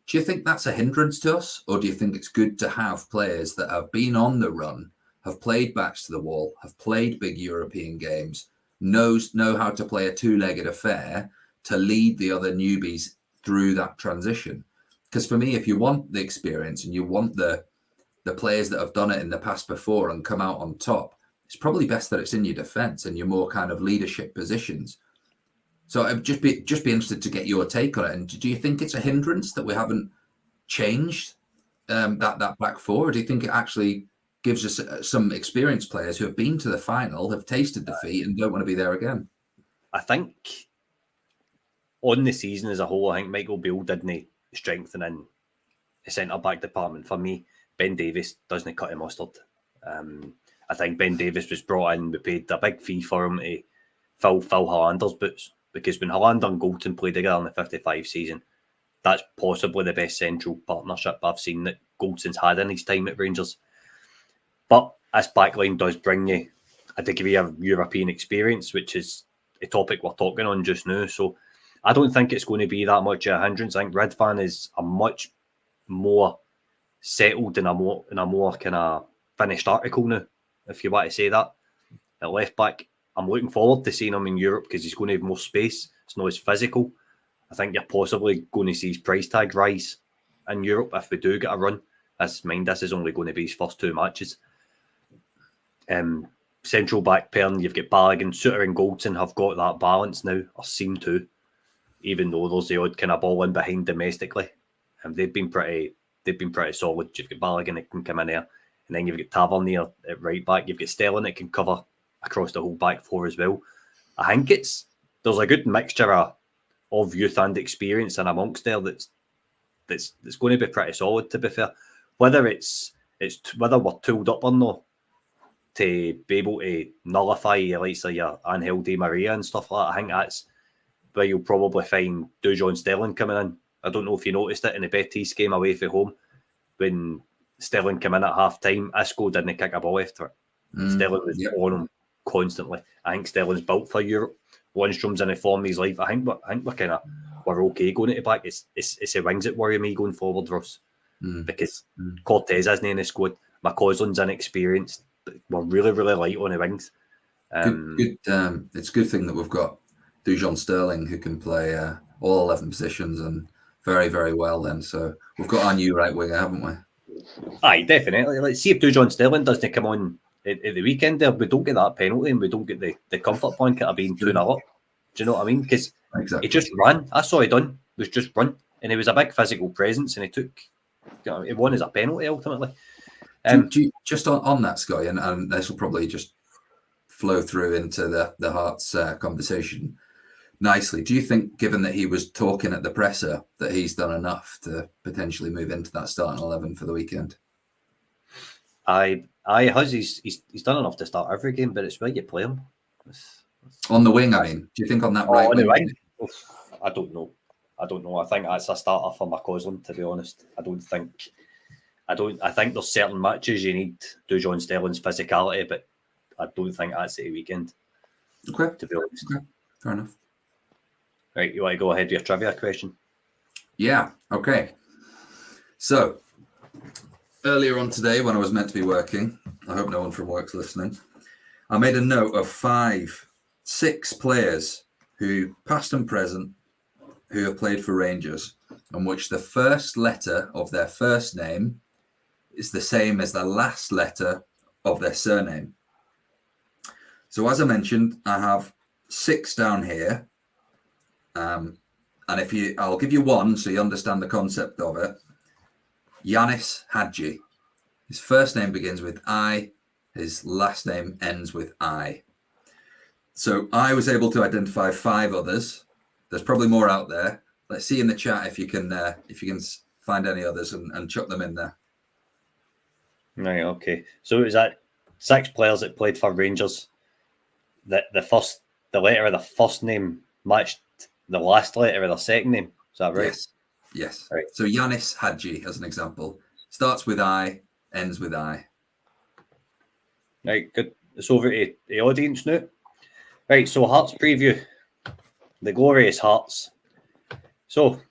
[SPEAKER 2] Do you think that's a hindrance to us, or do you think it's good to have players that have been on the run, have played backs to the wall, have played big European games, know how to play a 2-legged affair to lead the other newbies through that transition? Because for me, if you want the experience and you want the players that have done it in the past before and come out on top, it's probably best that it's in your defence and your more kind of leadership positions. So I'd just be interested to get your take on it. And do you think it's a hindrance that we haven't changed that back four? Or do you think it actually gives us some experienced players who have been to the final, have tasted defeat, and don't want to be there again?
[SPEAKER 1] I think on the season as a whole, I think Michael Beale didn't strengthen in the centre-back department. For me, Ben Davies doesn't cut a mustard. I think Ben Davies was brought in, we paid a big fee for him to fill Hollander's boots. Because when Hollander and Goldson played together in the 55 season, that's possibly the best central partnership I've seen that Goldson's had in his time at Rangers. But this backline does bring you a degree of European experience, which is a topic we're talking on just now. So I don't think it's going to be that much of a hindrance. I think Ridvan is a much more settled and a more kind of finished article now, if you want to say that. At left back, I'm looking forward to seeing him in Europe because he's going to have more space. It's not as physical. I think you're possibly going to see his price tag rise in Europe if we do get a run. This is only going to be his first 2 matches. Central back pairing, you've got Balogun, Suter and Goldson have got that balance now, or seem to, even though there's the odd kind of ball in behind domestically. They've been pretty solid. You've got Balogun that can come in there, and then you've got Tavernier at right back. You've got Sterling that can cover across the whole back four as well. I think there's a good mixture of youth and experience and amongst there that's going to be pretty solid, to be fair. Whether it's It's whether we're tooled up or not to be able to nullify your likes of your Angel Di Maria and stuff like that. I think that's where you'll probably find Dujon Sterling coming in. I don't know if you noticed it in the Betis game away from home when Sterling came in at half time. Isco didn't kick a ball after it. Sterling was on him constantly. I think Sterling's built for Europe. Lundstrom's in a form of his life. I think we're okay going at the back. It's the wings that worry me going forward, Ross. Because Cortez isn't in the squad. McCausland's inexperienced. But we're really, really light on the wings.
[SPEAKER 2] It's a good thing that we've got Dujon Sterling who can play all 11 positions and very, very well then. So we've got our new right winger, haven't we?
[SPEAKER 1] Aye, definitely. Let's see if Dujon Sterling doesn't come on at the weekend there. We don't get that penalty and we don't get the comfort blanket of being 2-0 up. Do you know what I mean? Because he just ran. That's all he done, was just run. And he was a big physical presence and he won as a penalty ultimately.
[SPEAKER 2] Just on that, Sky, and this will probably just flow through into the Hearts conversation nicely. Do you think, given that he was talking at the presser, that he's done enough to potentially move into that starting 11 for the weekend?
[SPEAKER 1] He's done enough to start every game, but it's where you play him.
[SPEAKER 2] On the wing, I mean. Do you think on that right
[SPEAKER 1] on
[SPEAKER 2] wing?
[SPEAKER 1] The wing? I don't know. I think that's a starter for McCausland, to be honest. I think there's certain matches you need Dujon Sterling's physicality, but I don't think that's the weekend.
[SPEAKER 2] Okay.
[SPEAKER 1] To be honest.
[SPEAKER 2] Okay. Fair enough.
[SPEAKER 1] Right, you want to go ahead with your trivia question?
[SPEAKER 2] Yeah, okay. So, earlier on today, when I was meant to be working, I hope no one from work's listening, I made a note of 6 players who, past and present, who have played for Rangers, and which the first letter of their first name is the same as the last letter of their surname. So, as I mentioned, I have 6 down here. And I'll give you one so you understand the concept of it. Yanis Hadji. His first name begins with I. His last name ends with I. So I was able to identify 5 others. There's probably more out there. Let's see in the chat if you can find any others and chuck them in there.
[SPEAKER 1] Right. Okay. So is that 6 players that played for Rangers? The letter of the first name matched the last letter of the second name. Is that right?
[SPEAKER 2] Yes.
[SPEAKER 1] Right.
[SPEAKER 2] So Yanis Hadji, as an example, starts with I, ends with I.
[SPEAKER 1] Right, good. It's over to the audience now. Right, so Hearts preview. The glorious Hearts. So,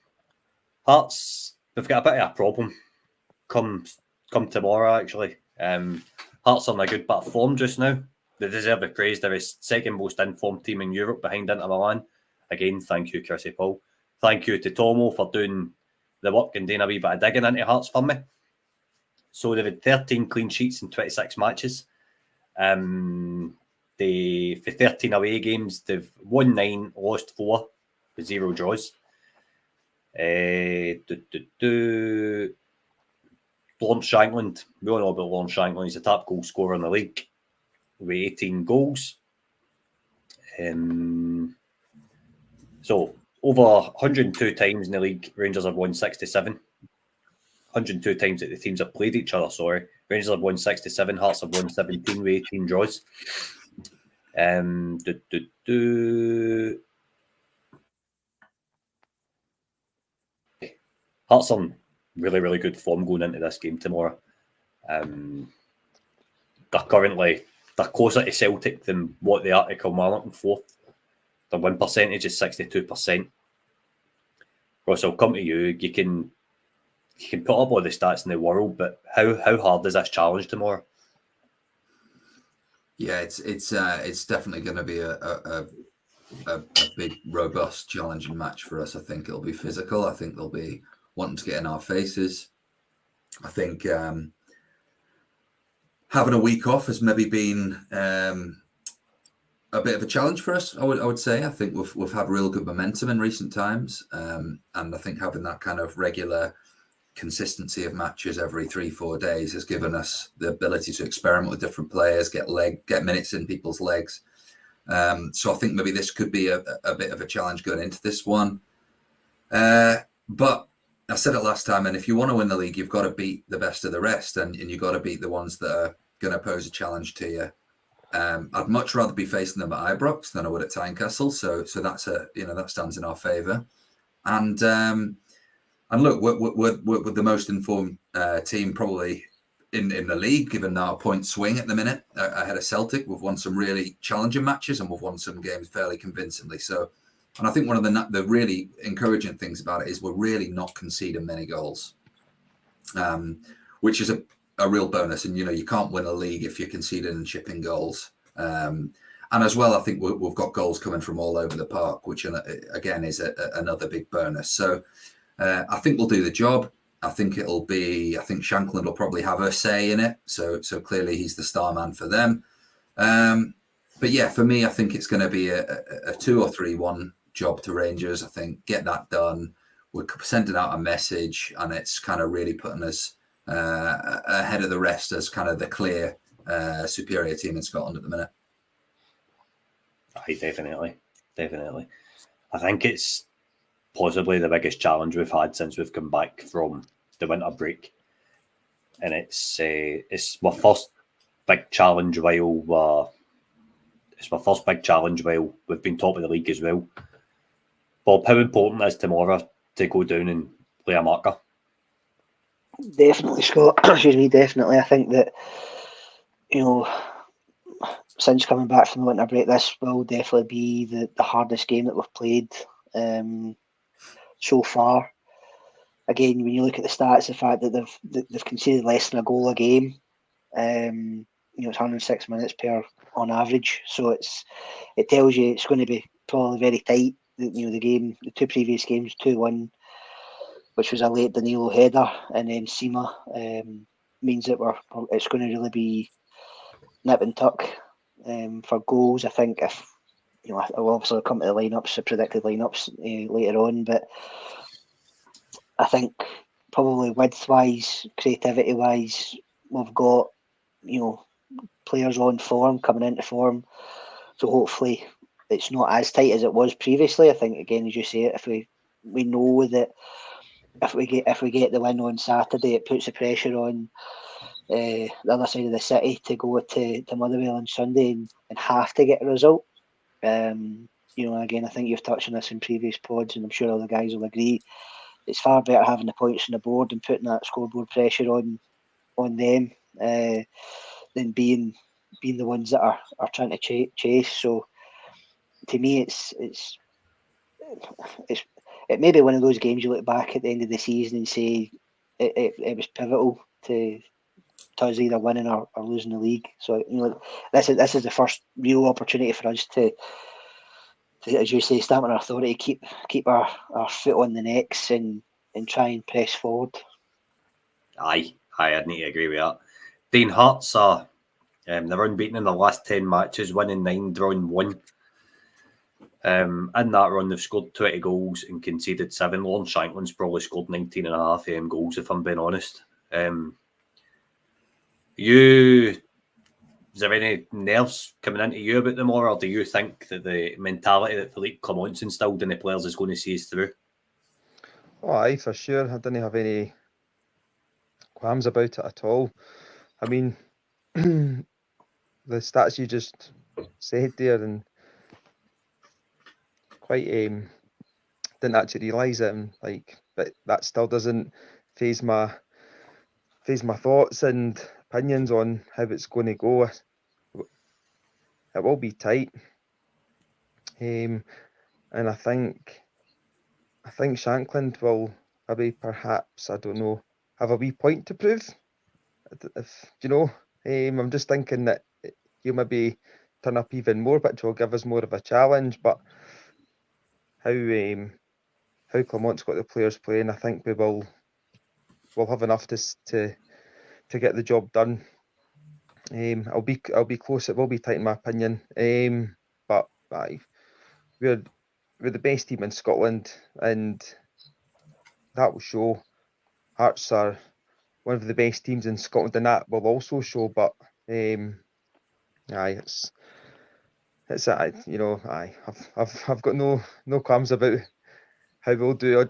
[SPEAKER 1] Hearts, we've got a bit of a problem come tomorrow, actually. Hearts are in a good bit of form just now. They deserve the praise. They're the second most informed team in Europe behind Inter Milan. Again, thank you, Chrissy Paul. Thank you to Tomo for doing the work and doing a wee bit of digging into Hearts for me. So they've had 13 clean sheets in 26 matches. For 13 away games, they've won 9, lost 4, with 0 draws. Lawrence Shankland, we all know about Lawrence Shankland. He's the top goal scorer in the league with 18 goals. So, over 102 times in the league, Rangers have won 67. 102 times that the teams have played each other, sorry. Rangers have won 67, Hearts have won 17 with 18 draws. Hearts are in really, really good form going into this game tomorrow. They're closer to Celtic than what they are to Kilmarnock in 4th. Their win percentage is 62%. Ross, I'll come to you. You can put up all the stats in the world, but how hard is this challenge tomorrow?
[SPEAKER 2] Yeah, it's definitely going to be a big, robust, challenging match for us. I think it'll be physical. I think they'll be wanting to get in our faces. I think having a week off has maybe been a bit of a challenge for us. I would say. I think we've had real good momentum in recent times, and I think having that kind of regular consistency of matches every 3-4 days has given us the ability to experiment with different players, get minutes in people's legs. So I think maybe this could be a bit of a challenge going into this one. But I said it last time, and if you want to win the league, you've got to beat the best of the rest, and you've got to beat the ones that are going to pose a challenge to you. I'd much rather be facing them at Ibrox than I would at Tynecastle, so that's that stands in our favour. And look, we're the most informed team probably in the league, given our point swing at the minute ahead of Celtic. We've won some really challenging matches, and we've won some games fairly convincingly. So, and I think one of the really encouraging things about it is we're really not conceding many goals, which is a real bonus. And you can't win a league if you're conceding and chipping goals. And as well, I think we've got goals coming from all over the park, which again is another big bonus. So I think we'll do the job. I think Shankland will probably have a say in it. So clearly he's the star man for them. But yeah, for me, I think it's going to be a 2 or 3-1 job to Rangers. I think get that done. We're sending out a message, and it's kind of really putting us ahead of the rest as kind of the clear superior team in Scotland at the minute.
[SPEAKER 1] Aye, definitely. I think it's possibly the biggest challenge we've had since we've come back from the winter break, and it's my first big challenge while we've been top of the league as well. Bob, how important is tomorrow to go down and play a marker?
[SPEAKER 3] Definitely, Scott. Excuse me, definitely. I think that, since coming back from the winter break, this will definitely be the hardest game that we've played so far. Again, when you look at the stats, the fact that they've conceded less than a goal a game, it's 106 minutes per on average. So it tells you it's going to be probably very tight. The game, the two previous games, 2-1, which was a late Danilo header, and then Sima means that it's going to really be nip and tuck for goals. I think if I'll obviously come to the lineups, the predicted lineups later on, but I think probably width-wise, creativity-wise, we've got players on form, coming into form, so hopefully it's not as tight as it was previously. I think, again, as you say, if we know that if we get the win on Saturday, it puts the pressure on the other side of the city to go to Motherwell on Sunday and have to get a result. Again, I think you've touched on this in previous pods, and I'm sure all the guys will agree. It's far better having the points on the board and putting that scoreboard pressure on them than being the ones that are trying to chase. So to me, it may be one of those games you look back at the end of the season and say it was pivotal to us either winning or losing the league. So this is the first real opportunity for us to, as you say, stamp on our authority, keep our foot on the necks and try and press forward.
[SPEAKER 1] Aye, I'd need to agree with that. Dean Hearts are they're unbeaten in the last 10 matches, winning 9, drawing 1. In that run, they've scored 20 goals and conceded 7. Lawrence Shankland's probably scored 19 and a half goals, if I'm being honest. Is there any nerves coming into you about them, or do you think that the mentality that Philippe Clement's instilled in the players is going to see us through?
[SPEAKER 4] Oh, aye, for sure. I didn't have any qualms about it at all. I mean, the stats you just said there, and quite didn't actually realise it, and but that still doesn't phase my thoughts and opinions on how it's going to go. It will be tight, and I think Shankland will maybe perhaps, I don't know, have a wee point to prove. If I'm just thinking that he'll maybe turn up even more, which will give us more of a challenge. But how Clement's got the players playing, I think we'll have enough to get the job done. I'll be close. It will be tight in my opinion. But we're the best team in Scotland, and that will show. Hearts are one of the best teams in Scotland, and that will also show. But it's I've got no qualms about how we'll do.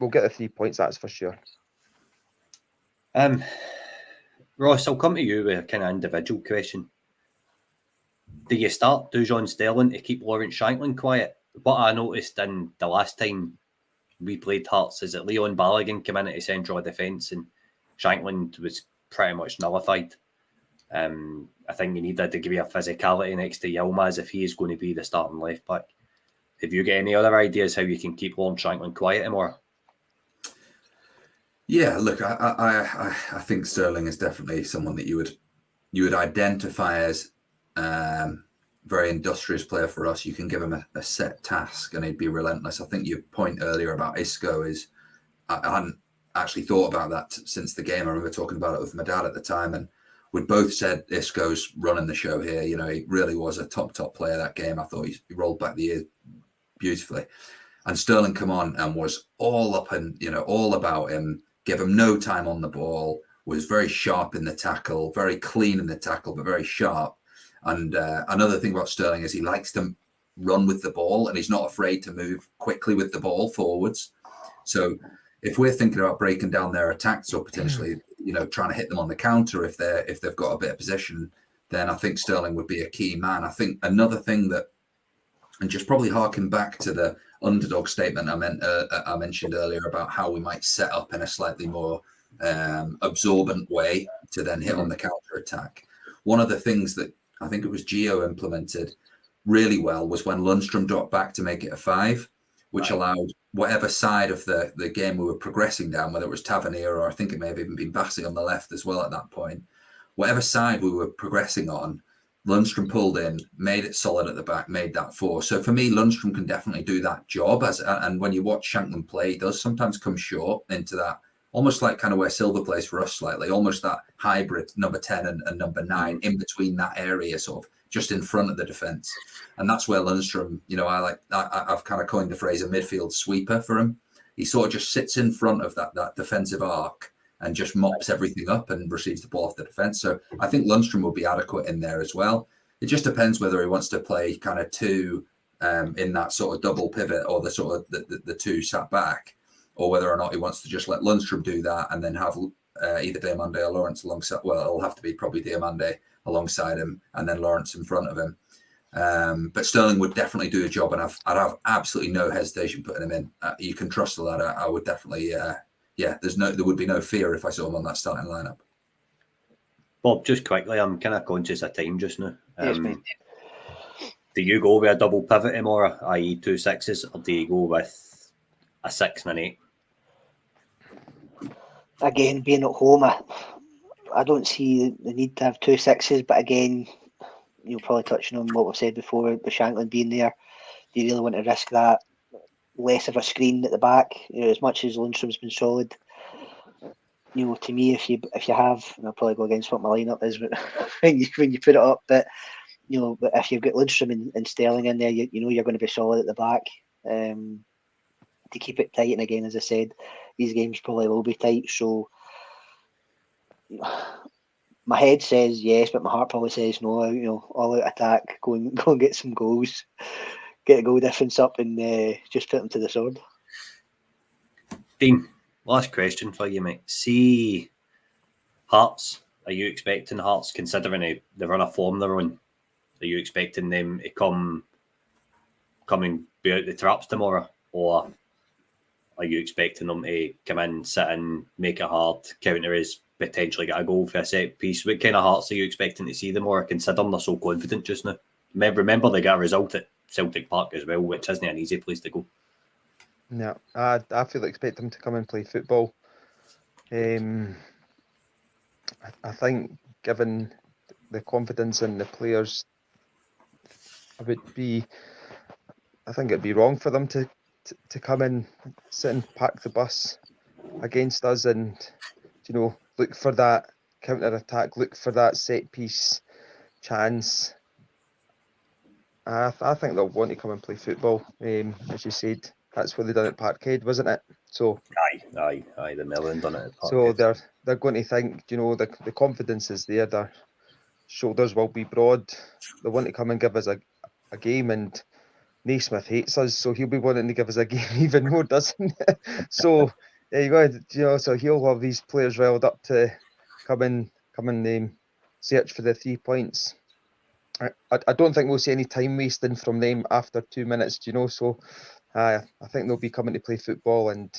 [SPEAKER 4] we'll get the 3 points, that's for sure.
[SPEAKER 1] Ross, I'll come to you with a kind of individual question. Do you start Dujon Sterling to keep Lawrence Shankland quiet? What I noticed in the last time we played Hearts is that Leon Balogun came in at the central of defence and Shankland was pretty much nullified. I think you need a degree of physicality next to Yilmaz if he is going to be the starting left back. Have you got any other ideas how you can keep Lawrence Shankland quiet more?
[SPEAKER 2] Yeah, look, I think Sterling is definitely someone that you would identify as very industrious player for us. You can give him a set task and he'd be relentless. I think your point earlier about Isco is, I hadn't actually thought about that since the game. I remember talking about it with my dad at the time, and we both said Isco's running the show here. You know, he really was a top player that game. I thought he rolled back the ears beautifully. And Sterling come on and was all up and, all about him, gave him no time on the ball, was very sharp in the tackle, very clean in the tackle, but very sharp. And another thing about Sterling is he likes to run with the ball and he's not afraid to move quickly with the ball forwards. So if we're thinking about breaking down their attacks or potentially, trying to hit them on the counter if they've got a bit of position, then I think Sterling would be a key man. I think another thing that, and just probably harking back to the underdog statement I mentioned earlier about how we might set up in a slightly more absorbent way to then hit on the counter attack. One of the things that I think it was Gio implemented really well was when Lundstrom dropped back to make it a 5, which allowed whatever side of the game we were progressing down, whether it was Tavernier or I think it may have even been Bassi on the left as well at that point, whatever side we were progressing on, Lundstrom pulled in, made it solid at the back, made that 4. So for me, Lundstrom can definitely do that job. And when you watch Shankland play, he does sometimes come short into that, almost like kind of where Silva plays for us slightly, almost that hybrid number 10 and number 9 in between that area, sort of just in front of the defence. And that's where Lundstrom, I've kind of coined the phrase a midfield sweeper for him. He sort of just sits in front of that defensive arc and just mops everything up and receives the ball off the defence. So I think Lundstrom will be adequate in there as well. It just depends whether he wants to play kind of 2 in that sort of double pivot or the sort of the 2 sat back, or whether or not he wants to just let Lundstrom do that and then have either Diomande or Lawrence alongside. Well, it'll have to be probably Diomande alongside him and then Lawrence in front of him. But Sterling would definitely do a job, and I'd have absolutely no hesitation putting him in. You can trust the lad. I would definitely. There would be no fear if I saw him on that starting lineup.
[SPEAKER 1] Bob, just quickly, I'm kind of conscious of time just now.
[SPEAKER 3] Yes, mate.
[SPEAKER 1] Do you go with a double pivot tomorrow, i.e. 2 6s, or do you go with a 6 and an 8?
[SPEAKER 3] Again, being at home, I don't see the need to have 2 6s, but again, you're probably touching on what we've said before, with Shankland being there. Do you really want to risk that? Less of a screen at the back, as much as Lundstrom's been solid. To me, if you have, and I'll probably go against what my lineup is when you put it up, but if you've got Lundstrom and Sterling in there, you're going to be solid at the back to keep it tight. And again, as I said, these games probably will be tight. So my head says yes, but my heart probably says no. All out attack, go and get some goals. Get a goal difference up and just put them to the sword.
[SPEAKER 1] Dean, last question for you, mate. See, Hearts, are you expecting Hearts, considering the run of form they're on, are you expecting them to come and be out the traps tomorrow? Or are you expecting them to come in, sit in, make it hard, counter is potentially get a goal for a set piece? What kind of Hearts are you expecting to see them, or considering they're so confident just now? Remember they got a result at Celtic Park as well, which isn't an easy place to go.
[SPEAKER 4] Yeah, I feel expect them to come and play football. I think, given the confidence in the players, I think it'd be wrong for them to come in, sit and pack the bus against us, and look for that counter attack, look for that set piece chance. I think they'll want to come and play football. As you said, that's what they done at Parkhead, wasn't it? So
[SPEAKER 1] Aye, the Melon done it at
[SPEAKER 4] so
[SPEAKER 1] Parkhead.
[SPEAKER 4] they're going to think, the confidence is there. Their shoulders will be broad. They want to come and give us a game, and Naismith hates us, so he'll be wanting to give us a game even more, doesn't he? So there you go. So he'll have these players riled up to come and search for the 3 points. I don't think we'll see any time wasting from them after 2 minutes, so I think they'll be coming to play football and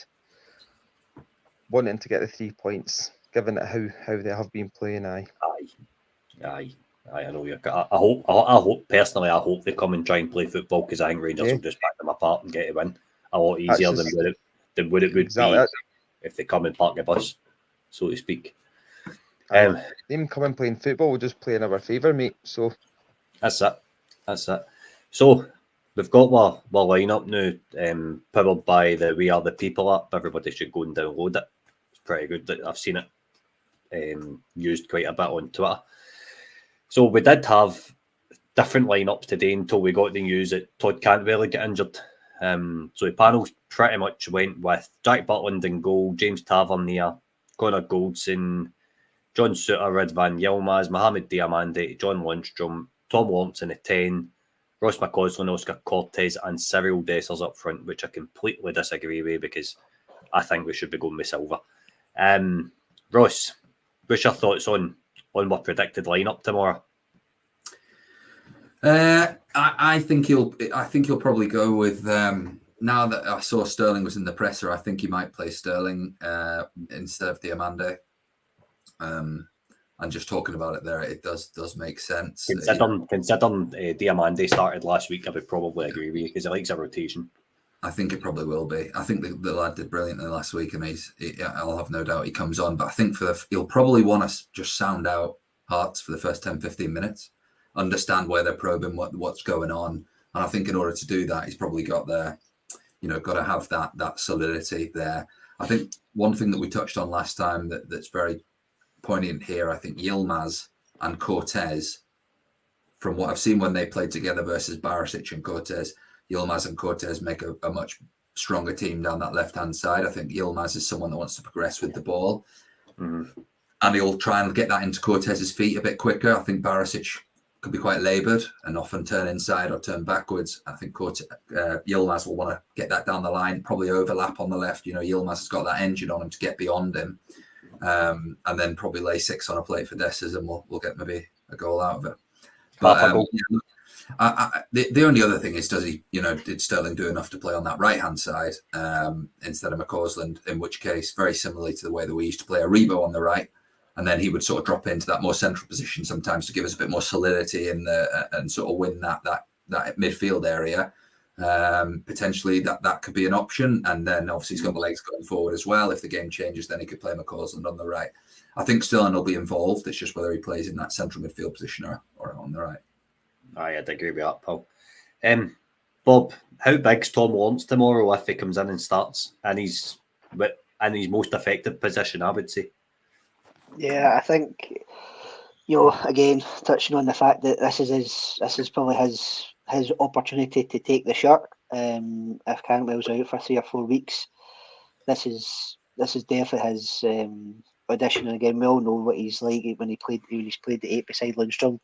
[SPEAKER 4] wanting to get the 3 points, given it how they have been playing.
[SPEAKER 1] Aye. I know you're. I hope personally. I hope they come and try and play football, because I think Rangers will just back them apart and get a win a lot easier than what it would be if they come and park the bus, so to speak.
[SPEAKER 4] Them coming playing football will just play in our favour, mate. So
[SPEAKER 1] that's it. So we've got our lineup now, powered by the We Are the People app. Everybody should go and download it. It's pretty good. I've seen it used quite a bit on Twitter. So we did have different lineups today until we got the news that Todd Cantwell get injured. So the panel pretty much went with Jack Butland in goal, James Tavernier, Connor Goldson, John Souttar, Ridvan Yilmaz, Mohamed Diamande, John Lundstrom, Tom Lawson at 10, Ross McCausland, Oscar Cortez, and Cyril Dessers up front, which I completely disagree with, because I think we should be going with Silva. Ross, what's your thoughts on our predicted lineup tomorrow?
[SPEAKER 2] I think he'll probably go with. Now that I saw Sterling was in the presser, I think he might play Sterling instead of Diamande. And just talking about it there, it does make sense.
[SPEAKER 1] Considering Diamande started last week, I would probably agree with you, because he likes a rotation.
[SPEAKER 2] I think it probably will be. I think the lad did brilliantly last week, and I'll have no doubt he comes on. But I think he'll probably want to just sound out Hearts for the first 10, 15 minutes, understand where they're probing, what's going on. And I think in order to do that, he's probably got to have that solidity there. I think one thing that we touched on last time that's very poignant here, I think Yilmaz and Cortez, from what I've seen when they played together versus Barisic and Cortez, Yilmaz and Cortez make a much stronger team down that left-hand side. I think Yilmaz is someone that wants to progress with the ball.
[SPEAKER 1] Mm-hmm.
[SPEAKER 2] And he'll try and get that into Cortez's feet a bit quicker. I think Barisic could be quite laboured and often turn inside or turn backwards. I think Yilmaz will want to get that down the line, probably overlap on the left. Yilmaz has got that engine on him to get beyond him. And then probably lay 6 on a plate for Dessers, and we'll get maybe a goal out of it. But the only other thing is, did Sterling do enough to play on that right-hand side instead of McCausland, in which case, very similarly to the way that we used to play Aribo on the right, and then he would sort of drop into that more central position sometimes to give us a bit more solidity and sort of win that midfield area. Potentially that could be an option, and then obviously he's got the legs going forward as well. If the game changes, then he could play McCausland on the right. I think Sterling will be involved. It's just whether he plays in that central midfield position or on the right.
[SPEAKER 1] I'd agree with that, Paul. Bob, how big's Tom Lawrence tomorrow if he comes in and starts in his most effective position, I would say?
[SPEAKER 3] Yeah, I think, again, touching on the fact that this is probably his opportunity to take the shirt. If Cantwell's out for 3 or 4 weeks, this is definitely his audition. And again, we all know what he's like when he's played the 8 beside Lundstrom.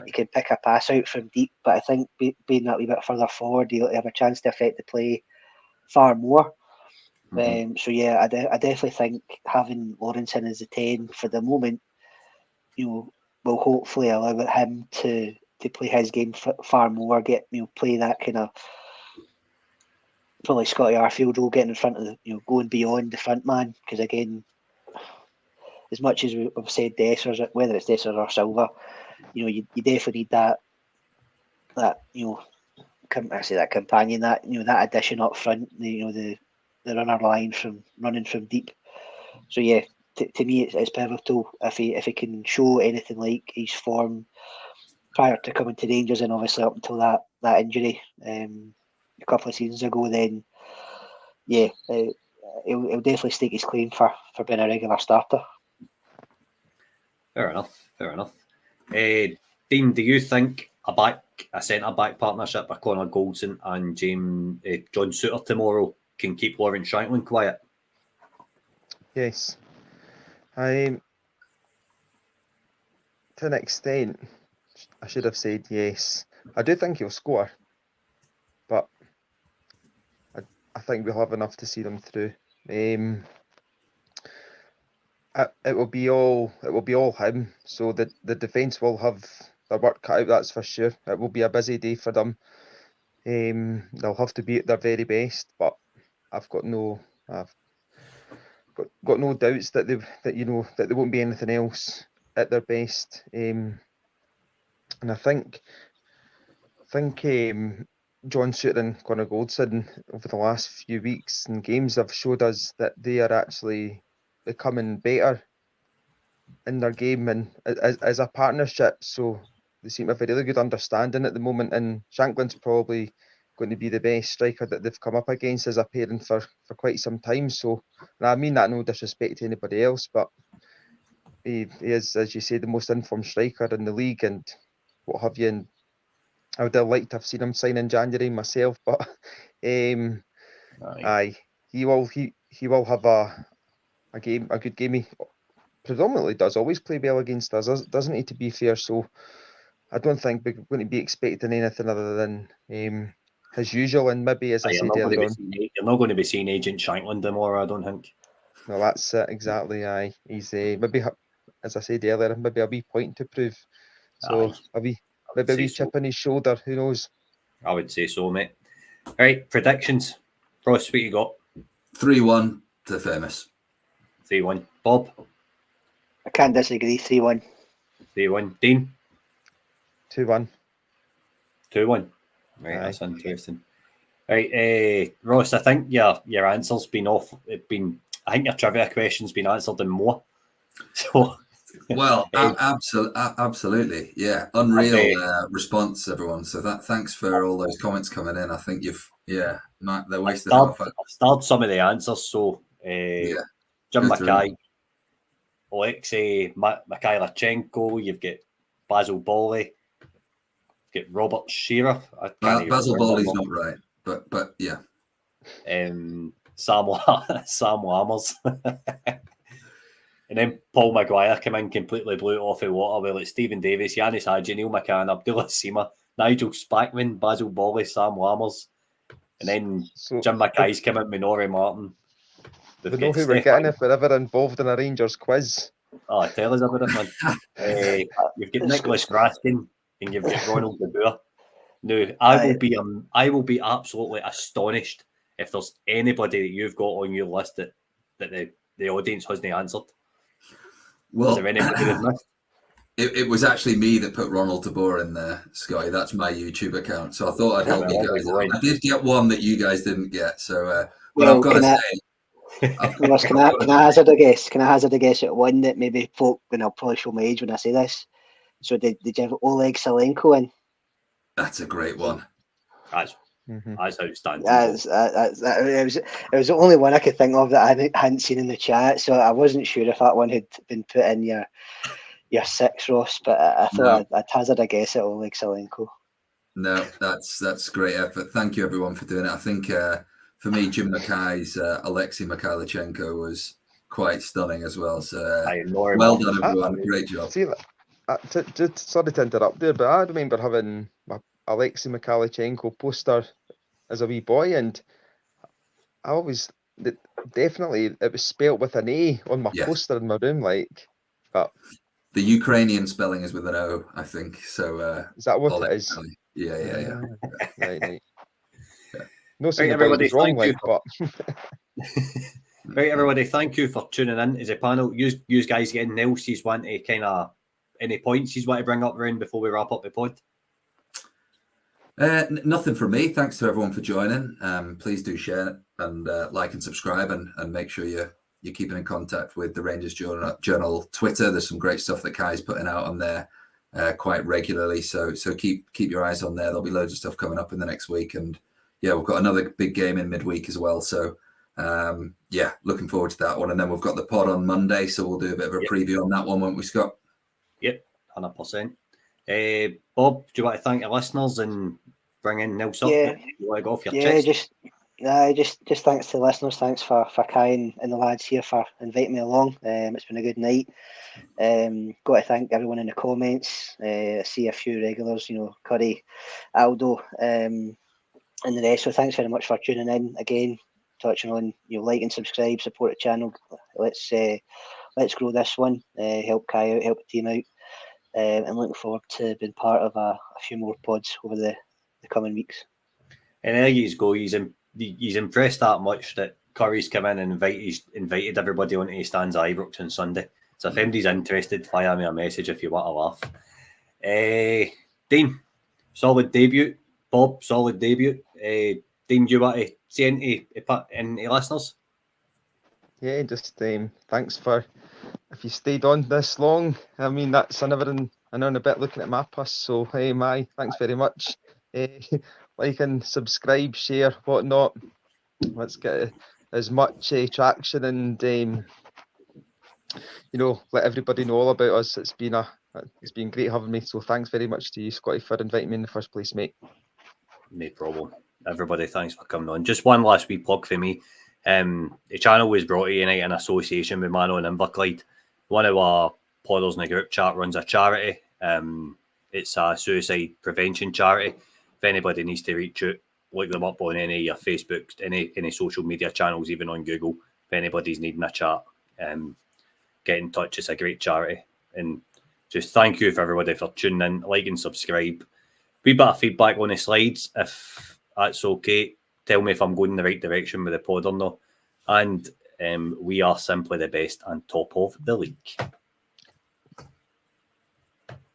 [SPEAKER 3] He can pick a pass out from deep, but I think being that wee bit further forward, he'll have a chance to affect the play far more.
[SPEAKER 1] Mm-hmm.
[SPEAKER 3] So yeah, I definitely think having Lawrence in as a 10 for the moment, will hopefully allow him to play his game far more, play that kind of probably Scotty Arfield role, getting in front of going beyond the front man, because again, as much as we've said Dessers, whether it's Dessers or Silva, you definitely need that I say that companion, that that addition up front, the runner line from running from deep. So yeah, to me it's pivotal if he can show anything like his form prior to coming to Rangers, and obviously up until that injury a couple of seasons ago, then yeah, he'll definitely stake his claim for being a regular starter.
[SPEAKER 1] Fair enough. Dean, do you think a centre-back partnership with Connor Goldson and John Souttar tomorrow can keep Lawrence Shankland quiet?
[SPEAKER 4] Yes. To an extent, I should have said yes. I do think he'll score, but think we'll have enough to see them through. It will be all him. So the defence will have their work cut out. That's for sure. It will be a busy day for them. They'll have to be at their very best, but I've got no doubts that they won't be anything else at their best. And I think John Suter and Connor Goldson over the last few weeks and games have showed us that they are actually becoming better in their game and as a partnership. So they seem to have a really good understanding at the moment. And Shanklin's probably going to be the best striker that they've come up against as a pairing for quite some time. So, and I mean that no disrespect to anybody else, but he is, as you say, the most informed striker in the league and what have you. And I would have liked to have seen him sign in January myself, but aye, he will have a good game. He predominantly does always play well against us, doesn't he, to be fair? So I don't think we're going to be expecting anything other than his usual. And maybe, as I said earlier on,
[SPEAKER 1] you're not going to be seeing Agent Shanklin tomorrow, I don't think.
[SPEAKER 4] No, that's it, exactly. Aye, he's maybe, as I said earlier, maybe a wee point to prove. So maybe a wee chip on his shoulder. Who knows?
[SPEAKER 1] I would say so, mate. All right, predictions. Ross, what you got?
[SPEAKER 2] 3-1 to Famous.
[SPEAKER 1] 3-1. Bob?
[SPEAKER 3] I can't disagree. 3-1.
[SPEAKER 1] 3-1. Dean?
[SPEAKER 4] 2-1.
[SPEAKER 1] 2-1. Right, that's interesting. Right, Ross, I think your answer's been off. I think your trivia question's been answered in more. So,
[SPEAKER 2] well, absolutely, yeah, unreal response, everyone. So thanks for all those comments coming in. I think they're wasted half.
[SPEAKER 1] I've started some of the answers. So, Jim Mackay, Alexei Mikhailichenko, you've got Basil Boli, you've got Robert Shearer.
[SPEAKER 2] Basil Boli's not right, but yeah.
[SPEAKER 1] Sam Lammers. And then Paul Maguire came in, completely blew it off the water with like Stephen Davis, Yanis Hadji, Neil McCann, Abdullah Sima, Nigel Spackman, Basil Boli, Sam Lammers. And then Jim Mackay's come in, Minori Martin.
[SPEAKER 4] We know who we're getting if we're ever involved in a Rangers quiz.
[SPEAKER 1] Oh, tell us about it, man. You've got Nicholas Raskin and you've got Ronald De Boer. Now, I will be absolutely astonished if there's anybody that you've got on your list that the audience hasn't answered.
[SPEAKER 2] Well,
[SPEAKER 1] is there anybody that missed?
[SPEAKER 2] It was actually me that put Ronald De Boer in there, Scotty. That's my YouTube account. So I thought I'd help you guys out. I did get one that you guys didn't get. So, I've got to say...
[SPEAKER 3] Ross, can I hazard a guess? Can I hazard a guess at one that maybe folk, and I'll probably show my age when I say this. So did you have Oleg Salenko in?
[SPEAKER 2] That's a great one.
[SPEAKER 1] That's outstanding.
[SPEAKER 3] It was the only one I could think of that I hadn't seen in the chat, so I wasn't sure if that one had been put in your six, Ross. But I thought I'd hazard a guess at Oleg Salenko.
[SPEAKER 2] No, that's great effort. Thank you everyone for doing it. I think for me, Jim Mackay's Alexei Mikhailichenko was quite stunning as well. So well done, everyone. Great job.
[SPEAKER 4] See, sorry to interrupt there, but I remember having my Alexei Mikhailichenko poster as a wee boy, and I always definitely it was spelt with an A on my poster in my room, but the
[SPEAKER 2] Ukrainian spelling is with an O, I think. So
[SPEAKER 4] is that what it is?
[SPEAKER 2] Yeah.
[SPEAKER 4] Right. No, saying everybody's wrong, but
[SPEAKER 1] right, everybody, thank you for tuning in as a panel. You guys getting else you want to kind of any points you want to bring up around before we wrap up the pod?
[SPEAKER 2] Nothing from me. Thanks to everyone for joining. Please do share and like and subscribe, and make sure you're keeping in contact with the Rangers Journal Twitter. There's some great stuff that Kai's putting out on there quite regularly. So keep your eyes on there. There'll be loads of stuff coming up in the next week, and we've got another big game in midweek as well. So looking forward to that one. And then we've got the pod on Monday, so we'll do a bit of a preview on that one, won't we, Scott?
[SPEAKER 1] Yep, 100%. Bob, do you want to thank our listeners and bring in Nils up? You want to go off your chest?
[SPEAKER 3] Just thanks to the listeners. Thanks for Kai and the lads here for inviting me along. It's been a good night. Got to thank everyone in the comments. I see a few regulars, Curry, Aldo, and the rest. So thanks very much for tuning in again. touching on, like and subscribe, support the channel. Let's grow this one. Help Kai out, help the team out, and looking forward to being part of a few more pods over the coming weeks.
[SPEAKER 1] And there you go. He's impressed that much that Curry's come in and invited everybody onto his stands at Ibrox on Sunday. So if anybody's interested, fire me a message if you want to laugh. Dean, solid debut. Bob, solid debut. Dean, do you want to say any listeners?
[SPEAKER 4] Yeah, just thanks for if you stayed on this long. I mean, that's another and a bit looking at my puss. So hey, thanks very much. Like and subscribe, share, whatnot. Let's get as much traction and let everybody know all about us. It's been great having me. So thanks very much to you, Scotty, for inviting me in the first place, mate.
[SPEAKER 1] No problem. Everybody, thanks for coming on. Just one last wee plug for me. The channel was brought to you tonight in association with Manon and Inverclyde. One of our podders in the group chat runs a charity. It's a suicide prevention charity. If anybody needs to reach out, look them up on any of your Facebook, any social media channels, even on Google. If anybody's needing a chat, get in touch. It's a great charity. And just thank you for everybody for tuning in, like and subscribe. Wee bit of feedback on the slides, if that's okay. Tell me if I'm going in the right direction with the pod or not. And we are simply the best and top of the league.